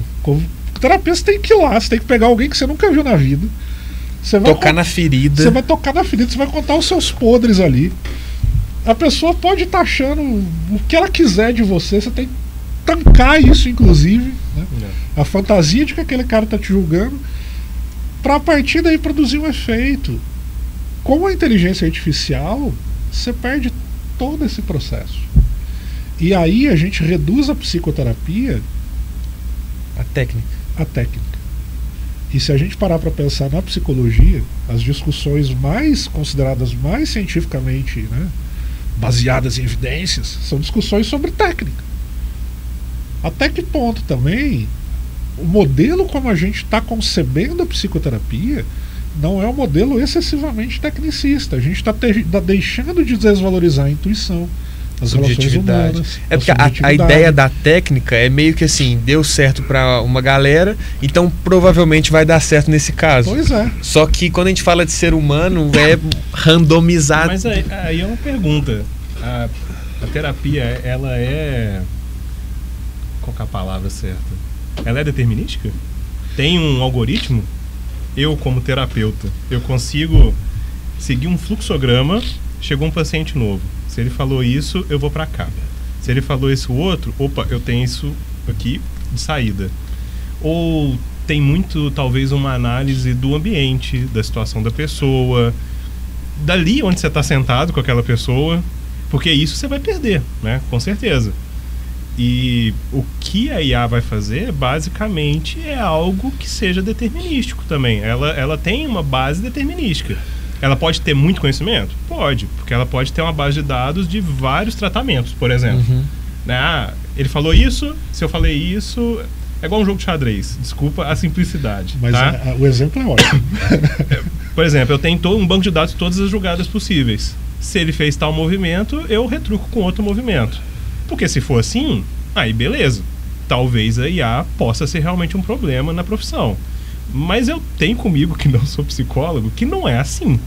Terapia você tem que ir lá, você tem que pegar alguém que você nunca viu na vida. Você vai tocar na ferida. Você vai tocar na ferida, você vai contar os seus podres ali. A pessoa pode estar achando o que ela quiser de você, você tem que tancar isso, inclusive, né? A fantasia de que aquele cara está te julgando, para a partir daí produzir um efeito. Com a inteligência artificial, você perde todo esse processo. E aí a gente reduz a psicoterapia à técnica. E se a gente parar para pensar na psicologia, as discussões mais consideradas mais cientificamente, né, baseadas em evidências, são discussões sobre técnica. Até que ponto também o modelo como a gente está concebendo a psicoterapia não é um modelo excessivamente tecnicista. A gente está deixando de desvalorizar a intuição, as relações humanas. É porque a ideia da técnica é meio que assim, deu certo para uma galera, então provavelmente vai dar certo nesse caso. Pois é. Só que quando a gente fala de ser humano, é randomizado. Mas aí é uma pergunta. A terapia, ela é... Qual que é a palavra certa? Ela é determinística? Tem um algoritmo? Eu, como terapeuta, eu consigo seguir um fluxograma. Chegou um paciente novo. Se ele falou isso, eu vou para cá. Se ele falou isso outro, opa, eu tenho isso aqui de saída. Ou tem muito, talvez, uma análise do ambiente, da situação da pessoa, dali onde você está sentado com aquela pessoa, porque isso você vai perder, né? Com certeza. E o que a IA vai fazer, basicamente, é algo que seja determinístico também. Ela tem uma base determinística. Ela pode ter muito conhecimento? Pode, porque ela pode ter uma base de dados de vários tratamentos, por exemplo. Né? Ele falou isso, se eu falei isso... É igual um jogo de xadrez. Desculpa a simplicidade. Mas tá? O exemplo é ótimo. Por exemplo, eu tenho um banco de dados de todas as jogadas possíveis. Se ele fez tal movimento, eu retruco com outro movimento. Porque se for assim, aí beleza. Talvez a IA possa ser realmente um problema na profissão. Mas eu tenho comigo, que não sou psicólogo, que não é assim.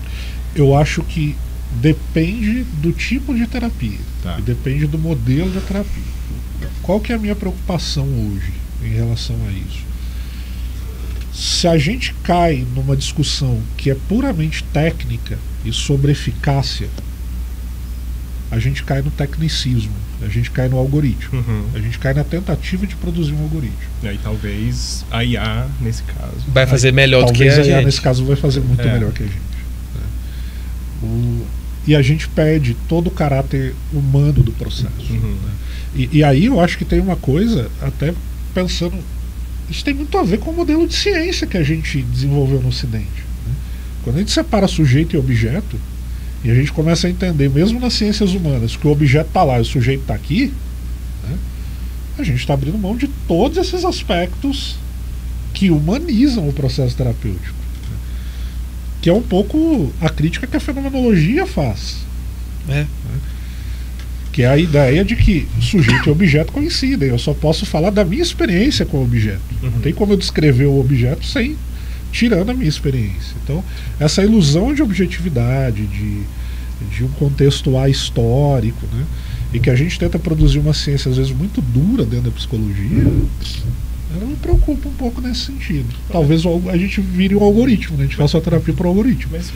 Eu acho que depende do tipo de terapia. Tá. E depende do modelo de terapia. Qual que é a minha preocupação hoje em relação a isso? Se a gente cai numa discussão que é puramente técnica e sobre eficácia, a gente cai no tecnicismo, a gente cai no algoritmo, a gente cai na tentativa de produzir um algoritmo. E aí talvez a IA, nesse caso, vai fazer melhor do que a gente. Talvez a IA, nesse caso, vai fazer muito melhor que a gente. E a gente perde todo o caráter humano do processo. Né? E aí eu acho que tem uma coisa, até pensando, isso tem muito a ver com o modelo de ciência que a gente desenvolveu no Ocidente. Né? Quando a gente separa sujeito e objeto, e a gente começa a entender, mesmo nas ciências humanas, que o objeto está lá e o sujeito está aqui, né? A gente está abrindo mão de todos esses aspectos que humanizam o processo terapêutico. Né? Que é um pouco a crítica que a fenomenologia faz. Né? Que é a ideia de que sujeito e objeto coincidem. Eu só posso falar da minha experiência com o objeto. Não tem como eu descrever o objeto sem tirando a minha experiência. Então, essa ilusão de objetividade, de um contexto ahistórico, né? E que a gente tenta produzir uma ciência, às vezes, muito dura dentro da psicologia, ela me preocupa um pouco nesse sentido. Talvez a gente vire um algoritmo, né? A gente faça a terapia por algoritmo. Mas,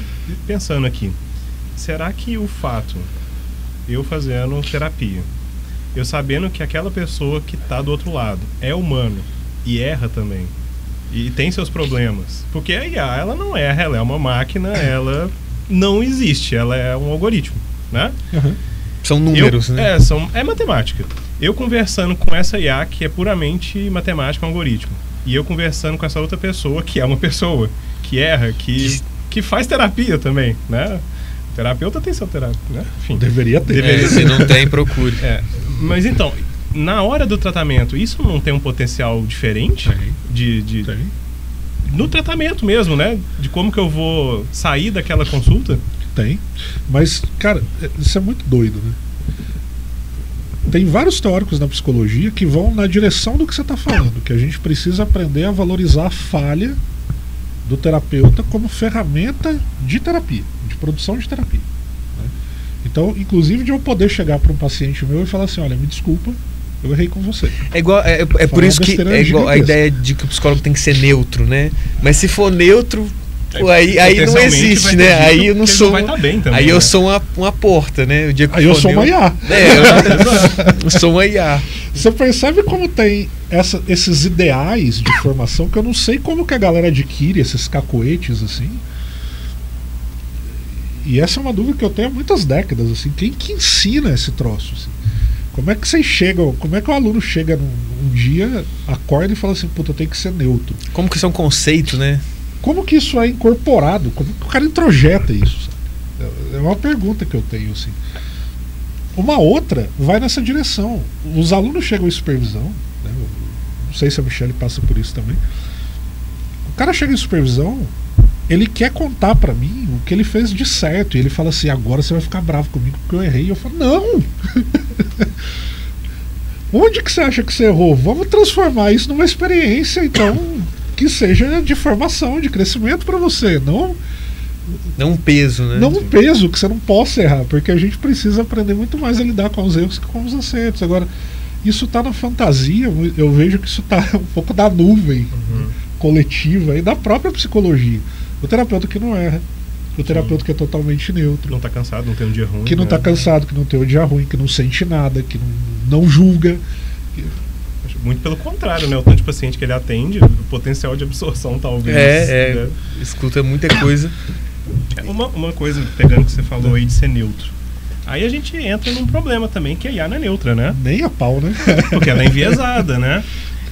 pensando aqui, será que o fato, eu fazendo terapia, eu sabendo que aquela pessoa que está do outro lado é humano e erra também, e tem seus problemas, porque a IA, ela não erra, ela é uma máquina, ela não existe, ela é um algoritmo, né? São números, né? É matemática. Eu conversando com essa IA, que é puramente matemática, um algoritmo, e eu conversando com essa outra pessoa, que é uma pessoa, que erra, que faz terapia também, né? O terapeuta tem seu terapeuta, né? Enfim, deveria ter. Se não tem, procure. Mas então, na hora do tratamento, isso não tem um potencial diferente? Tem. no tratamento mesmo, né? De como que eu vou sair daquela consulta? Tem. Mas, cara, isso é muito doido, né? Tem vários teóricos na psicologia que vão na direção do que você está falando, que a gente precisa aprender a valorizar a falha do terapeuta como ferramenta de terapia, de produção de terapia, né? Então, inclusive de eu poder chegar para um paciente meu e falar assim, olha, me desculpa, eu errei com você. É igual, é por isso que é igual a ideia de que o psicólogo tem que ser neutro, né? Mas se for neutro, pô, aí não existe, né? Aí eu não sou. Vai tá bem também, aí eu sou uma porta, né? O dia que aí eu sou uma IA. Eu sou uma IA. Você percebe como tem esses ideais de formação que eu não sei como que a galera adquire esses cacoetes assim. E essa é uma dúvida que eu tenho há muitas décadas, assim. Quem que ensina esse troço, assim? Como é que vocês chegam, como é que o aluno chega num dia, acorda e fala assim, puta, eu tenho que ser neutro? Como que isso é um conceito, né? Como que isso é incorporado? Como que o cara introjeta isso, sabe? É uma pergunta que eu tenho, assim. Uma outra vai nessa direção. Os alunos chegam em supervisão, né? Não sei se a Michelle passa por isso também. O cara chega em supervisão, ele quer contar pra mim o que ele fez de certo. E ele fala assim, agora você vai ficar bravo comigo porque eu errei. E eu falo, não! Onde que você acha que você errou? Vamos transformar isso numa experiência, então, que seja de formação, de crescimento pra você. Não um peso, né? Não um peso que você não possa errar, porque a gente precisa aprender muito mais a lidar com os erros que com os acertos. Agora, isso tá na fantasia, eu vejo que isso tá um pouco da nuvem coletiva e da própria psicologia. O terapeuta que não erra, o terapeuta que é totalmente neutro. Não tá cansado, não tem um dia ruim. Que não tá cansado, que não tem um dia ruim, que não sente nada, que não julga. Muito pelo contrário, né? O tanto de paciente que ele atende, o potencial de absorção talvez. Né? Escuta muita coisa. Uma coisa, pegando o que você falou aí de ser neutro. Aí a gente entra num problema também, que a IA não é neutra, né? Nem a pau, né? Porque ela é enviesada, né?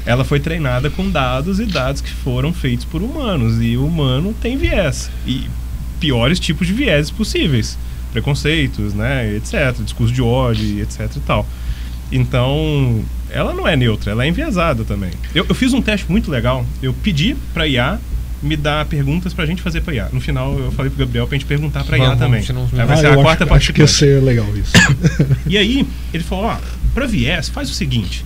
Ela foi treinada com dados e dados que foram feitos por humanos. E o humano tem viés. E piores tipos de viés possíveis. Preconceitos, né? Etc. Discurso de ódio, etc e tal. Então, ela não é neutra, ela é enviesada também. Eu fiz um teste muito legal. Eu pedi pra IA me dar perguntas pra gente fazer pra IA. No final, eu falei pro Gabriel pra gente perguntar pra IA também. Vai ser a quarta parte. Acho que ia ser legal isso. E aí, ele falou, ó, pra viés, faz o seguinte.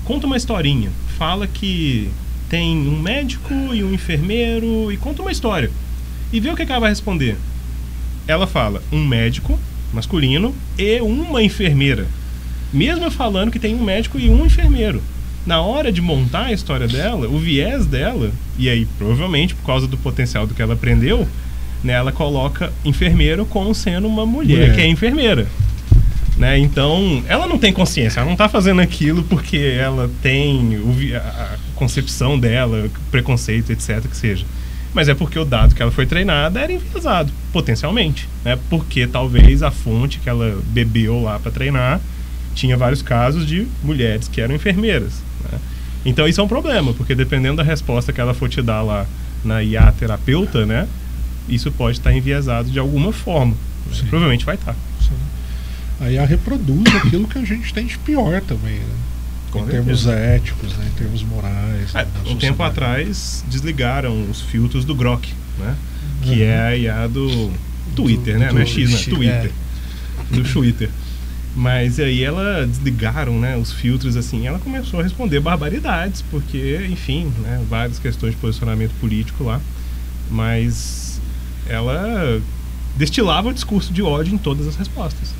Conta uma historinha. Fala que tem um médico e um enfermeiro e conta uma história. E vê o que ela vai responder. Ela fala, um médico masculino e uma enfermeira. Mesmo eu falando que tem um médico e um enfermeiro. Na hora de montar a história dela, o viés dela, e aí provavelmente por causa do potencial do que ela aprendeu, né, ela coloca enfermeiro como sendo uma mulher que é enfermeira. Né? Então, ela não tem consciência, ela não está fazendo aquilo porque ela tem a concepção dela, preconceito, etc, que seja. Mas é porque o dado que ela foi treinada era enviesado, potencialmente. Né? Porque talvez a fonte que ela bebeu lá para treinar tinha vários casos de mulheres que eram enfermeiras. Né? Então isso é um problema, porque dependendo da resposta que ela for te dar lá na IA terapeuta, né, isso pode estar enviesado de alguma forma. Né? Provavelmente vai estar. A IA reproduz aquilo que a gente tem de pior também, né? Em termos éticos, né? Em termos morais. Um tempo atrás desligaram os filtros do Grok, né? Que é a IA do Twitter, né? Não é X, né? Twitter. Do Twitter. Mas aí ela desligaram, né, os filtros, assim, ela começou a responder barbaridades, porque, enfim, né, várias questões de posicionamento político lá, mas ela destilava o discurso de ódio em todas as respostas.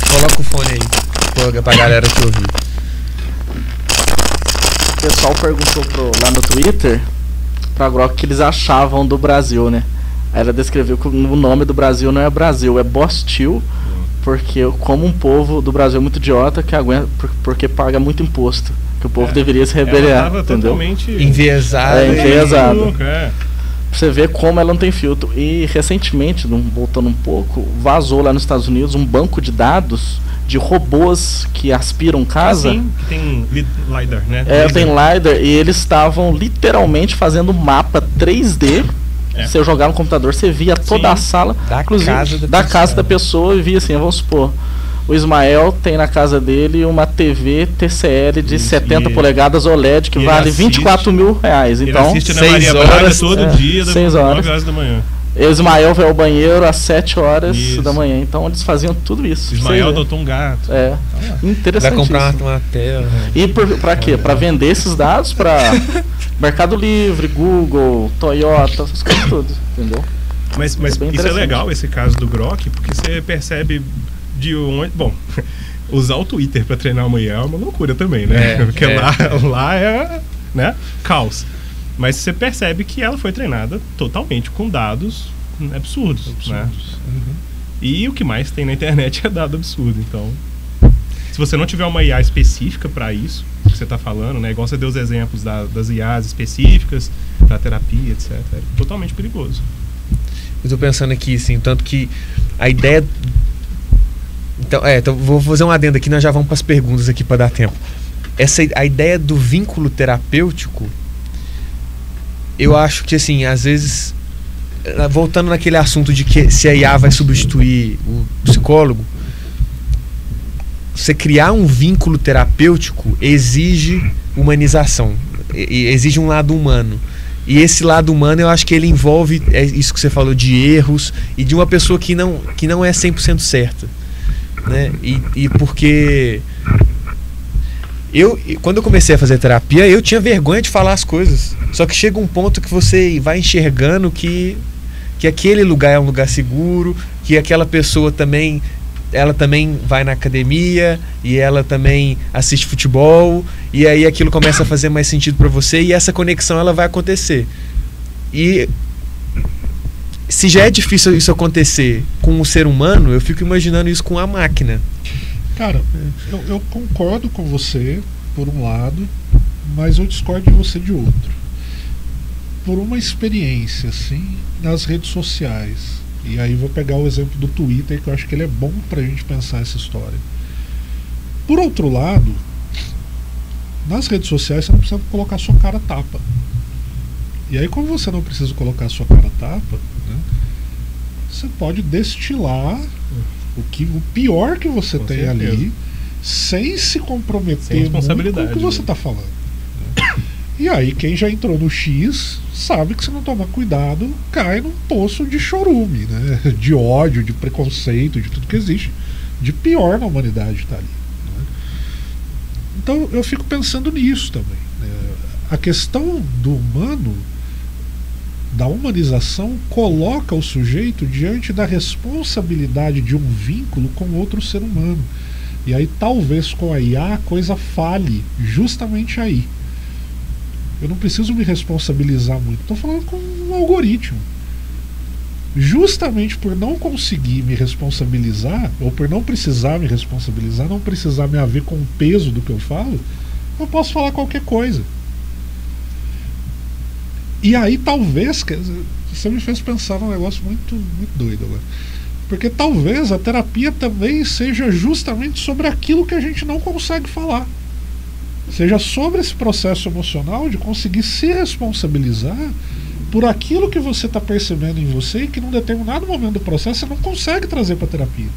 Coloca o fone aí, pra galera te ouvir. O pessoal perguntou lá no Twitter pra Grok o que eles achavam do Brasil, né? Aí ela descreveu que o nome do Brasil não é Brasil, é Bostil, porque como um povo do Brasil é muito idiota que aguenta, porque paga muito imposto, que o povo deveria se rebeliar, entendeu? Totalmente enviesado. Enviesado. Pra você ver como ela não tem filtro. E recentemente, voltando um pouco, vazou lá nos Estados Unidos um banco de dados de robôs que aspiram casa. Sim, que tem LiDAR, né? Tem LiDAR, e eles estavam literalmente fazendo mapa 3D. Você jogar no computador, você via toda a sala, da inclusive casa da casa da pessoa, e via assim, vamos supor, O Ismael tem na casa dele uma TV TCL de 70 polegadas OLED que vale R$24 mil. Então, ele assiste na Maria Braga todo dia, das 9 horas da manhã. O Ismael vai ao banheiro às 7 horas da manhã. Então eles faziam tudo isso. O Ismael adotou um gato. Interessante. Vai comprar uma tela. E pra quê? Pra vender esses dados pra Mercado Livre, Google, Toyota, essas coisas todas, entendeu? Mas isso é legal, esse caso do Grok, porque você percebe de onde... Bom, usar o Twitter pra treinar uma IA é uma loucura também, né? Porque lá é, né, caos. Mas você percebe que ela foi treinada totalmente com dados absurdos. Né? E o que mais tem na internet é dado absurdo. Então, se você não tiver uma IA específica para isso que você está falando, né? Igual você deu os exemplos das IAs específicas para terapia, etc. É totalmente perigoso. Eu tô pensando aqui, assim, tanto que a ideia... Então vou fazer um adendo aqui, nós já vamos para as perguntas aqui para dar tempo. A ideia do vínculo terapêutico, eu acho que, assim, às vezes, voltando naquele assunto de que se a IA vai substituir o psicólogo, você criar um vínculo terapêutico exige humanização, exige um lado humano. E esse lado humano, eu acho que ele envolve isso que você falou de erros e de uma pessoa que não é 100% certa, né? E porque quando eu comecei a fazer terapia, eu tinha vergonha de falar as coisas. Só que chega um ponto que você vai enxergando que aquele lugar é um lugar seguro, que aquela pessoa também, ela também vai na academia e ela também assiste futebol, e aí aquilo começa a fazer mais sentido para você e essa conexão ela vai acontecer. E se já é difícil isso acontecer com o ser humano, eu fico imaginando isso com a máquina. Cara, eu concordo com você por um lado, mas eu discordo de você de outro. Por uma experiência assim nas redes sociais. E aí vou pegar o exemplo do Twitter, que eu acho que ele é bom pra gente pensar essa história. Por outro lado, nas redes sociais você não precisa colocar sua cara tapa. E aí, como você não precisa colocar sua cara tapa, né, você pode destilar o pior que você tem certeza. Ali, sem se comprometer com o que você está falando. Né? E aí, quem já entrou no X sabe que se não tomar cuidado, cai num poço de chorume, né? De ódio, de preconceito, de tudo que existe de pior na humanidade está ali. Né? Então eu fico pensando nisso também. Né? A questão do humano, da humanização, coloca o sujeito diante da responsabilidade de um vínculo com outro ser humano. E aí talvez com a IA a coisa fale justamente aí. Eu não preciso me responsabilizar muito. Estou falando com um algoritmo. Justamente por não conseguir me responsabilizar, ou por não precisar me responsabilizar, não precisar me haver com o peso do que eu falo, eu posso falar qualquer coisa. E aí talvez, você me fez pensar num negócio muito, muito doido agora. Porque talvez a terapia também seja justamente sobre aquilo que a gente não consegue falar. Seja sobre esse processo emocional de conseguir se responsabilizar por aquilo que você está percebendo em você e que num determinado momento do processo você não consegue trazer para a terapia.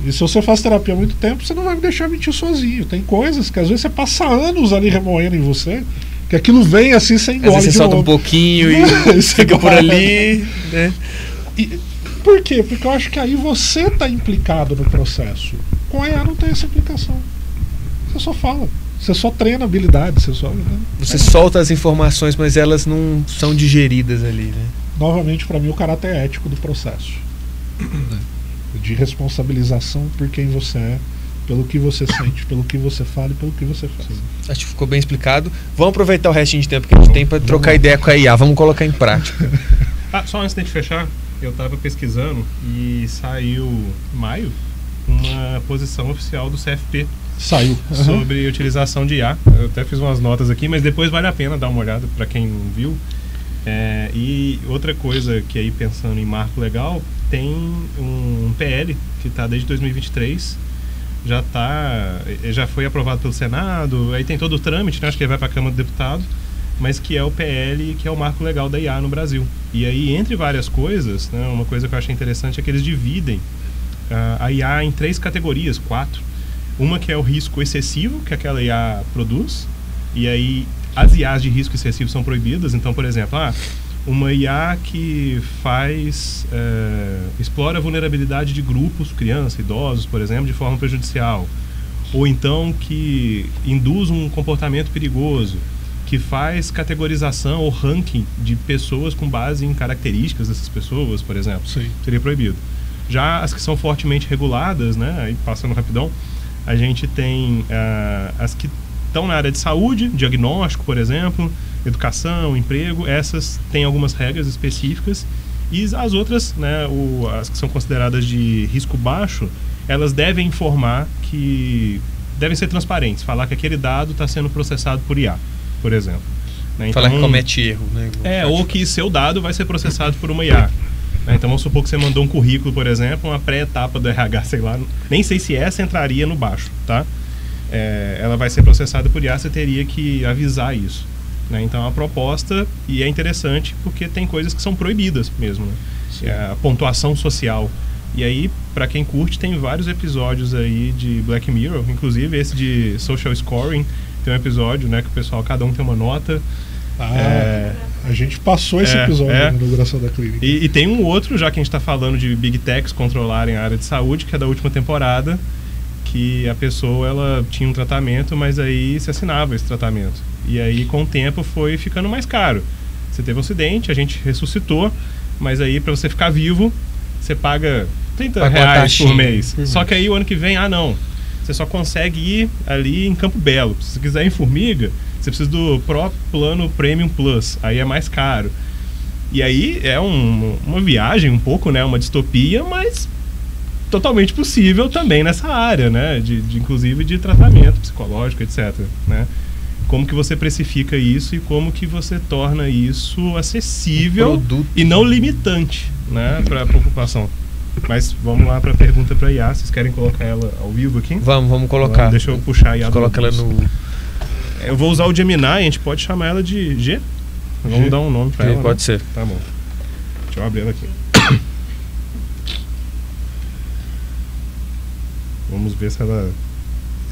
E se você faz terapia há muito tempo, você não vai me deixar mentir sozinho. Tem coisas que às vezes você passa anos ali remoendo em você, que aquilo vem assim sem engole. Às vezes você solta um pouquinho e fica por ali, né? E, por quê? Porque eu acho que aí você está implicado no processo. Com a IA não tem essa implicação. Você só fala. Você só treina habilidade, você solta as informações, mas elas não são digeridas ali, né? Novamente, para mim, o caráter ético do processo. De responsabilização por quem você é, pelo que você sente, pelo que você fala e pelo que você faz. Acho que ficou bem explicado. Vamos aproveitar o restinho de tempo que a gente tem para trocar ideia com a IA. Vamos colocar em prática. Só antes de fechar, eu estava pesquisando e saiu em maio uma posição oficial do CFP. Saiu. Sobre utilização de IA. Eu até fiz umas notas aqui, mas depois vale a pena dar uma olhada para quem não viu. E outra coisa que aí, pensando em marco legal, tem um PL que está desde 2023, já foi aprovado pelo Senado, aí tem todo o trâmite, né? Acho que ele vai para a Câmara do Deputado, mas que é o PL, que é o marco legal da IA no Brasil. E aí, entre várias coisas, né, uma coisa que eu achei interessante é que eles dividem a IA em 3 categorias, 4. Uma que é o risco excessivo, que aquela IA produz, e aí as IAs de risco excessivo são proibidas. Então, por exemplo, uma IA que explora a vulnerabilidade de grupos, crianças, idosos, por exemplo, de forma prejudicial. Ou então que induz um comportamento perigoso, que faz categorização ou ranking de pessoas com base em características dessas pessoas, por exemplo. Sim. Seria proibido. Já as que são fortemente reguladas, né, aí passando rapidão, a gente tem as que estão na área de saúde, diagnóstico, por exemplo, educação, emprego. Essas têm algumas regras específicas. E as outras, né, as que são consideradas de risco baixo, elas devem informar que devem ser transparentes, falar que aquele dado está sendo processado por IA, por exemplo. Né? Então, falar que comete erro, né? Ou que seu dado vai ser processado por uma IA. Né? Então vamos supor que você mandou um currículo, por exemplo, uma pré-etapa do RH, sei lá, nem sei se essa entraria no baixo, tá? Ela vai ser processada por IA, você teria que avisar isso. Né? Então a proposta, e é interessante porque tem coisas que são proibidas mesmo, né? A pontuação social. E aí, para quem curte, tem vários episódios aí de Black Mirror, inclusive esse de Social Scoring, tem um episódio, né, que o pessoal, cada um tem uma nota. A gente passou esse episódio na inauguração da clínica. E tem um outro, já que a gente está falando de Big Techs controlarem a área de saúde, que é da última temporada, que a pessoa, ela tinha um tratamento, mas aí se assinava esse tratamento. E aí, com o tempo, foi ficando mais caro. Você teve um acidente, a gente ressuscitou, mas aí, para você ficar vivo, você paga R$30 por mês. Só que aí, o ano que vem, não. Você só consegue ir ali em Campo Belo. Se você quiser ir em Formiga, você precisa do próprio plano Premium Plus. Aí é mais caro. E aí é uma viagem um pouco, né? Uma distopia, mas totalmente possível também nessa área, né? Inclusive de tratamento psicológico, etc. Né? Como que você precifica isso e como que você torna isso acessível e não limitante, né? Para a população. Mas vamos lá para a pergunta para a IA. Vocês querem colocar ela ao vivo aqui? Vamos colocar. Deixa eu puxar a IA. Coloca ela no... Eu vou usar o Gemini, a gente pode chamar ela de G? Vamos dar um nome para ela. Pode ser. Tá bom. Deixa eu abrir ela aqui. Vamos ver se ela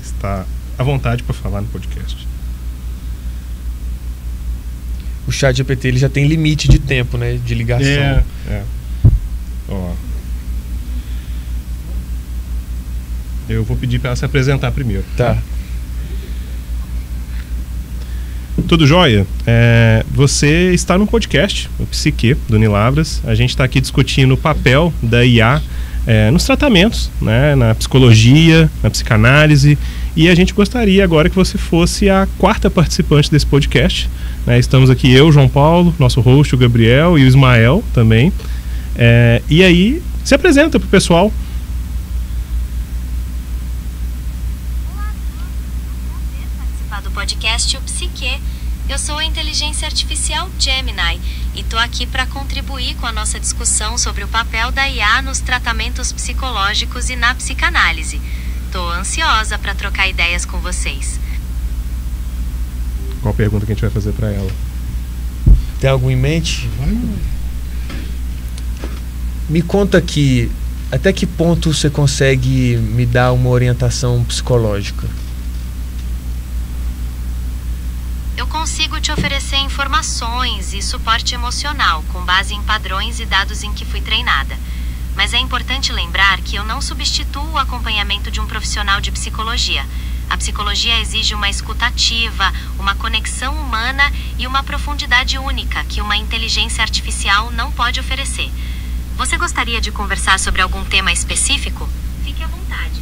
está à vontade para falar no podcast. O ChatGPT, ele já tem limite de tempo, né? De ligação. Ó. Eu vou pedir para ela se apresentar primeiro. Tá. Tudo jóia? Você está no podcast, o Psique, do Unilavras. A gente está aqui discutindo o papel da IA nos tratamentos, né? Na psicologia, na psicanálise. E a gente gostaria agora que você fosse a 4ª participante desse podcast. Né? Estamos aqui eu, João Paulo, nosso host, o Gabriel, e o Ismael também. E aí, se apresenta para o pessoal. Do podcast O Psique. Eu sou a inteligência artificial Gemini e estou aqui para contribuir com a nossa discussão sobre o papel da IA nos tratamentos psicológicos e na psicanálise. Estou ansiosa para trocar ideias com vocês. Qual pergunta que a gente vai fazer para ela? Tem algo em mente? Me conta aqui, até que ponto você consegue me dar uma orientação psicológica? Eu consigo te oferecer informações e suporte emocional com base em padrões e dados em que fui treinada. Mas é importante lembrar que eu não substituo o acompanhamento de um profissional de psicologia. A psicologia exige uma escuta ativa, uma conexão humana e uma profundidade única que uma inteligência artificial não pode oferecer. Você gostaria de conversar sobre algum tema específico? Fique à vontade.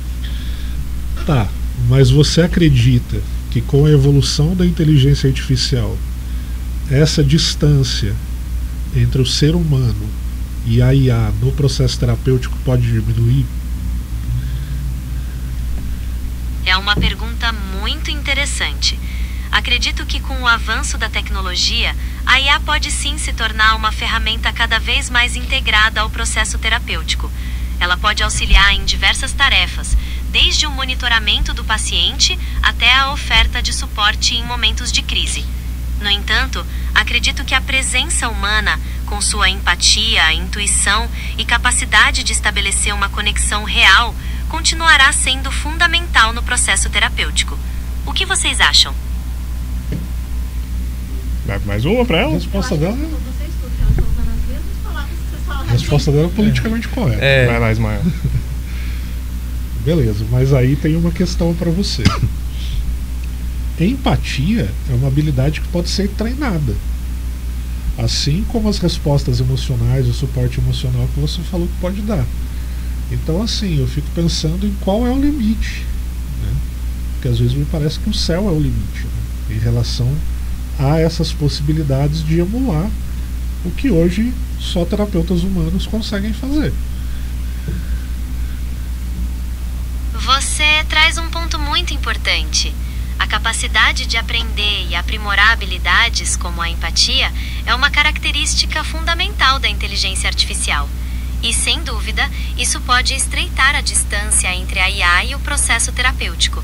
Tá, mas você acredita que com a evolução da inteligência artificial, essa distância entre o ser humano e a IA no processo terapêutico pode diminuir? É uma pergunta muito interessante. Acredito que com o avanço da tecnologia, a IA pode sim se tornar uma ferramenta cada vez mais integrada ao processo terapêutico. Ela pode auxiliar em diversas tarefas, desde o monitoramento do paciente até a oferta de suporte em momentos de crise. No entanto, a acredito que a presença humana, com sua empatia, intuição e capacidade de estabelecer uma conexão real, continuará sendo fundamental no processo terapêutico. O que vocês acham? Mais uma para ela? A resposta dela é politicamente correta. Vai lá, Ismael. Beleza, mas aí tem uma questão para você. Empatia é uma habilidade que pode ser treinada. Assim como as respostas emocionais, o suporte emocional que você falou que pode dar. Então, assim, eu fico pensando em qual é o limite, né? Porque às vezes me parece que o céu é o limite, né? Em relação a essas possibilidades de emular o que hoje só terapeutas humanos conseguem fazer. Você traz um ponto muito importante. A capacidade de aprender e aprimorar habilidades como a empatia é uma característica fundamental da inteligência artificial. E, sem dúvida, isso pode estreitar a distância entre a IA e o processo terapêutico.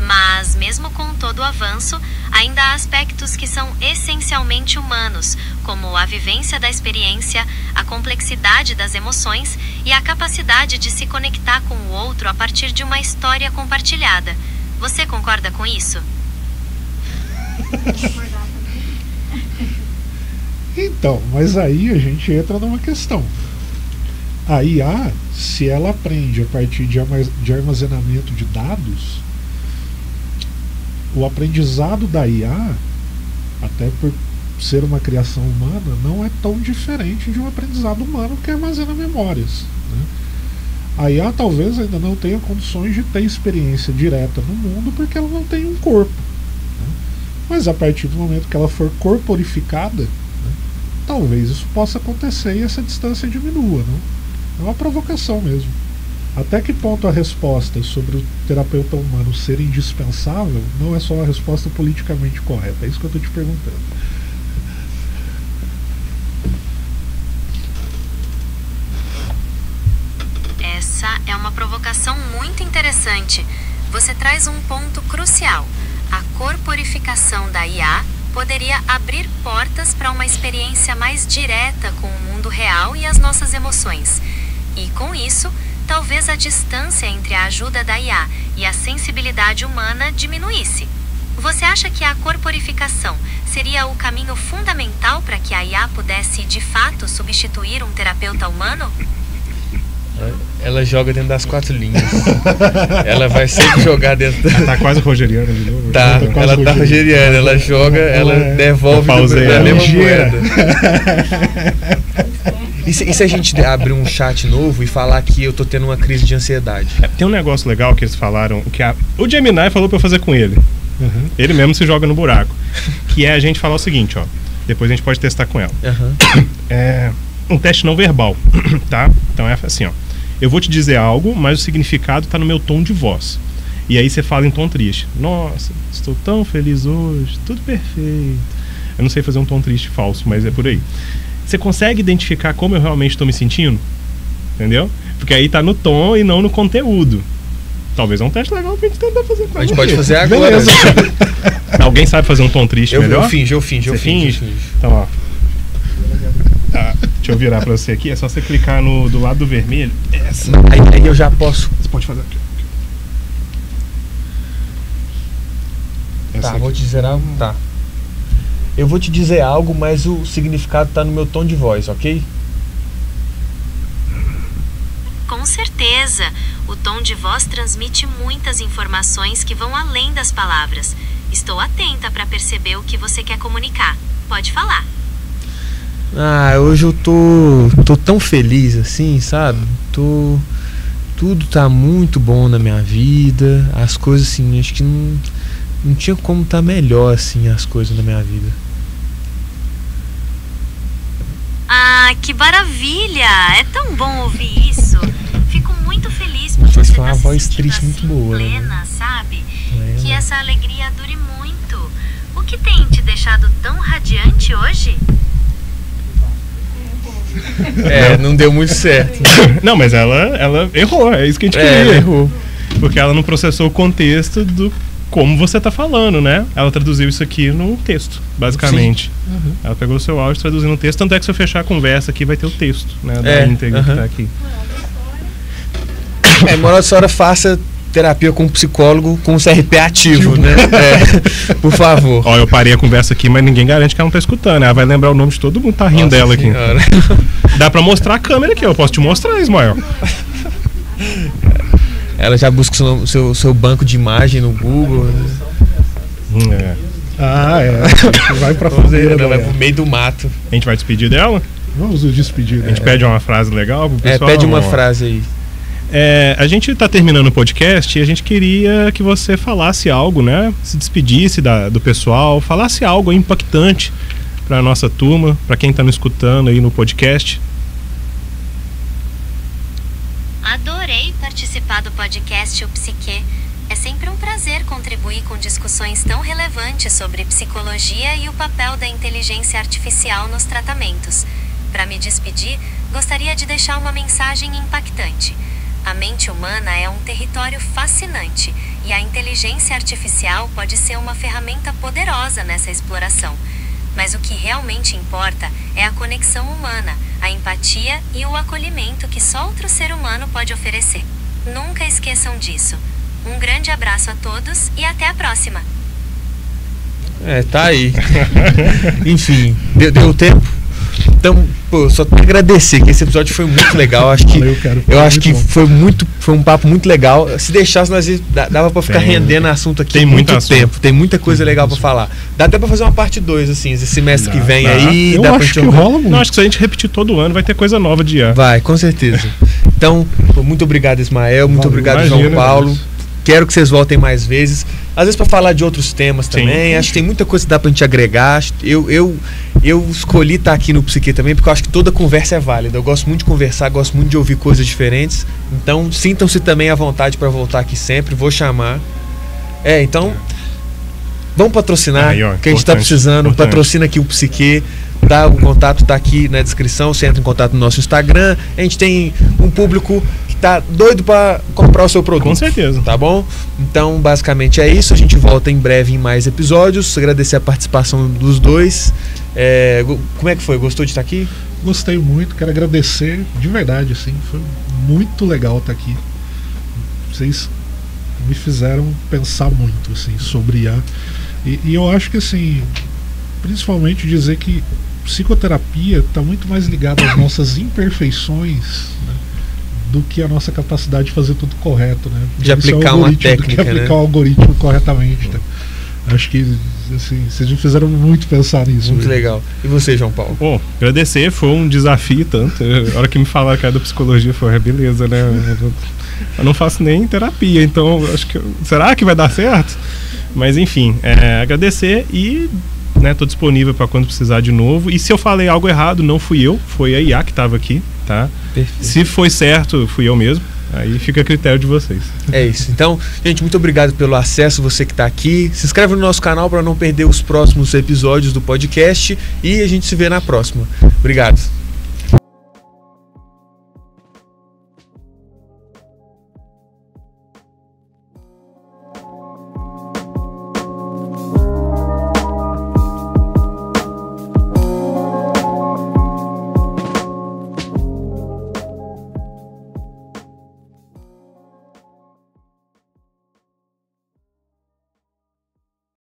Mas, mesmo com todo o avanço, ainda há aspectos que são essencialmente humanos, como a vivência da experiência, a complexidade das emoções e a capacidade de se conectar com o outro a partir de uma história compartilhada. Você concorda com isso? Então, mas aí a gente entra numa questão. A IA, se ela aprende a partir de armazenamento de dados, o aprendizado da IA, até por ser uma criação humana, não é tão diferente de um aprendizado humano que armazena memórias, né? A IA talvez ainda não tenha condições de ter experiência direta no mundo porque ela não tem um corpo, né? Mas a partir do momento que ela for corporificada, né, talvez isso possa acontecer e essa distância diminua, né? É uma provocação mesmo. Até que ponto a resposta sobre o terapeuta humano ser indispensável não é só uma resposta politicamente correta? É isso que eu estou te perguntando. Essa é uma provocação muito interessante. Você traz um ponto crucial. A corporificação da IA poderia abrir portas para uma experiência mais direta com o mundo real e as nossas emoções. E com isso, talvez a distância entre a ajuda da IA e a sensibilidade humana diminuísse. Você acha que a corporificação seria o caminho fundamental para que a IA pudesse, de fato, substituir um terapeuta humano? Ela joga dentro das 4 linhas. Ela vai sempre jogar dentro Ela tá quase rogeriana de novo. Tá, ela tá rogeriana. Ela joga, ela devolve a mesma moeda. E se a gente abrir um chat novo e falar que eu tô tendo uma crise de ansiedade? Tem um negócio legal que eles falaram, que o Gemini falou pra eu fazer com ele. Uhum. Ele mesmo se joga no buraco. Que é a gente falar o seguinte, ó. Depois a gente pode testar com ela. Uhum. É um teste não verbal, tá? Então é assim, ó. Eu vou te dizer algo, mas o significado tá no meu tom de voz. E aí você fala em tom triste. Nossa, estou tão feliz hoje, tudo perfeito. Eu não sei fazer um tom triste falso, mas é por aí. Você consegue identificar como eu realmente estou me sentindo? Entendeu? Porque aí tá no tom e não no conteúdo. Talvez é um teste legal pra gente tentar fazer. A gente pode fazer agora. Beleza. Alguém sabe fazer um tom triste melhor? Eu finjo. Você finge? Então, ó. Deixa eu virar pra você aqui. É só você clicar do lado do vermelho. Essa. Aí eu já posso. Você pode fazer aqui. Tá, vou te dizer algo. Tá. Eu vou te dizer algo, mas o significado tá no meu tom de voz, ok? Com certeza. O tom de voz transmite muitas informações que vão além das palavras. Estou atenta para perceber o que você quer comunicar. Pode falar. Hoje eu tô tão feliz assim, sabe? Tudo tá muito bom na minha vida. As coisas assim, acho que não tinha como tá melhor assim as coisas na minha vida. Que maravilha! É tão bom ouvir isso. Fico muito feliz por você uma voz triste muito boa, plena, né? Sabe? Que essa alegria dure muito. O que tem te deixado tão radiante hoje? Não deu muito certo. Não, mas ela errou, é isso que a gente queria. Ela errou. Porque ela não processou o contexto do como você tá falando, né? Ela traduziu isso aqui num texto, basicamente. Ela pegou o seu áudio e traduziu num texto, tanto é que se eu fechar a conversa aqui vai ter o texto, né? Da íntegra que tá aqui. Moral da história, faça terapia com um psicólogo com um CRP ativo, né? Por favor. Ó, eu parei a conversa aqui, mas ninguém garante que ela não tá escutando, né? Ela vai lembrar o nome de todo mundo, tá rindo dela aqui. Dá pra mostrar a câmera aqui, eu posso te mostrar, Ismael. Ela já busca o seu banco de imagem no Google. Né? Vai pra fazer. Ela vai pro meio do mato. A gente vai despedir dela? Vamos nos despedir. A gente pede uma frase legal pro pessoal? Pede uma frase aí. A gente está terminando o podcast e a gente queria que você falasse algo, né? Se despedisse do pessoal, falasse algo impactante para a nossa turma, para quem está nos escutando aí no podcast. Adorei participar do podcast O Psiquê. É sempre um prazer contribuir com discussões tão relevantes sobre psicologia e o papel da inteligência artificial nos tratamentos. Para me despedir, gostaria de deixar uma mensagem impactante. A mente humana é um território fascinante e a inteligência artificial pode ser uma ferramenta poderosa nessa exploração. Mas o que realmente importa é a conexão humana, a empatia e o acolhimento que só outro ser humano pode oferecer. Nunca esqueçam disso. Um grande abraço a todos e até a próxima. Tá aí. Enfim, deu tempo? Então, só tenho que agradecer, que esse episódio foi muito legal. Eu acho que foi um papo muito legal. Se deixasse, nós dava pra ficar rendendo assunto aqui. Tem muito tempo. Tem muita coisa legal pra falar. Dá até pra fazer uma parte 2, assim, esse semestre que vem aí. Eu acho que rola muito. Não, acho que se a gente repetir todo ano, vai ter coisa nova de ar. Vai, com certeza. Então, muito obrigado, Ismael. Muito obrigado, João Paulo. Quero que vocês voltem mais vezes. Às vezes para falar de outros temas também. Sim. Acho que tem muita coisa que dá pra gente agregar. Eu escolhi estar aqui no Psiquê também porque eu acho que toda conversa é válida. Eu gosto muito de conversar, gosto muito de ouvir coisas diferentes. Então, sintam-se também à vontade para voltar aqui sempre. Vou chamar. Então, vamos patrocinar, que a gente tá precisando. Patrocina aqui o Psiquê. O contato tá aqui na descrição. Você entra em contato no nosso Instagram. A gente tem um público que tá doido para comprar o seu produto. Com certeza. Tá bom? Então, basicamente é isso. A gente volta em breve em mais episódios. Agradecer a participação dos dois. Como é que foi? Gostou de estar aqui? Gostei muito. Quero agradecer de verdade, assim. Foi muito legal estar aqui. Vocês me fizeram pensar muito, assim, sobre IA. E eu acho que, assim, principalmente dizer que psicoterapia está muito mais ligada às nossas imperfeições, né, do que a nossa capacidade de fazer tudo correto, né? De aplicar uma técnica, do que aplicar o algoritmo corretamente, né? Acho que assim, vocês me fizeram muito pensar nisso. Muito legal. E você, João Paulo? Bom, agradecer, foi um desafio tanto. A hora que me falaram que era da psicologia, foi beleza, né? Eu não faço nem terapia, então acho que será que vai dar certo? Mas enfim, agradecer e tô disponível para quando precisar de novo. E se eu falei algo errado, não fui eu, foi a IA que estava aqui, tá? Perfeito. Se foi certo, fui eu mesmo. Aí fica a critério de vocês. É isso. Então, gente, muito obrigado pelo acesso, você que está aqui. Se inscreve no nosso canal para não perder os próximos episódios do podcast e a gente se vê na próxima. Obrigado.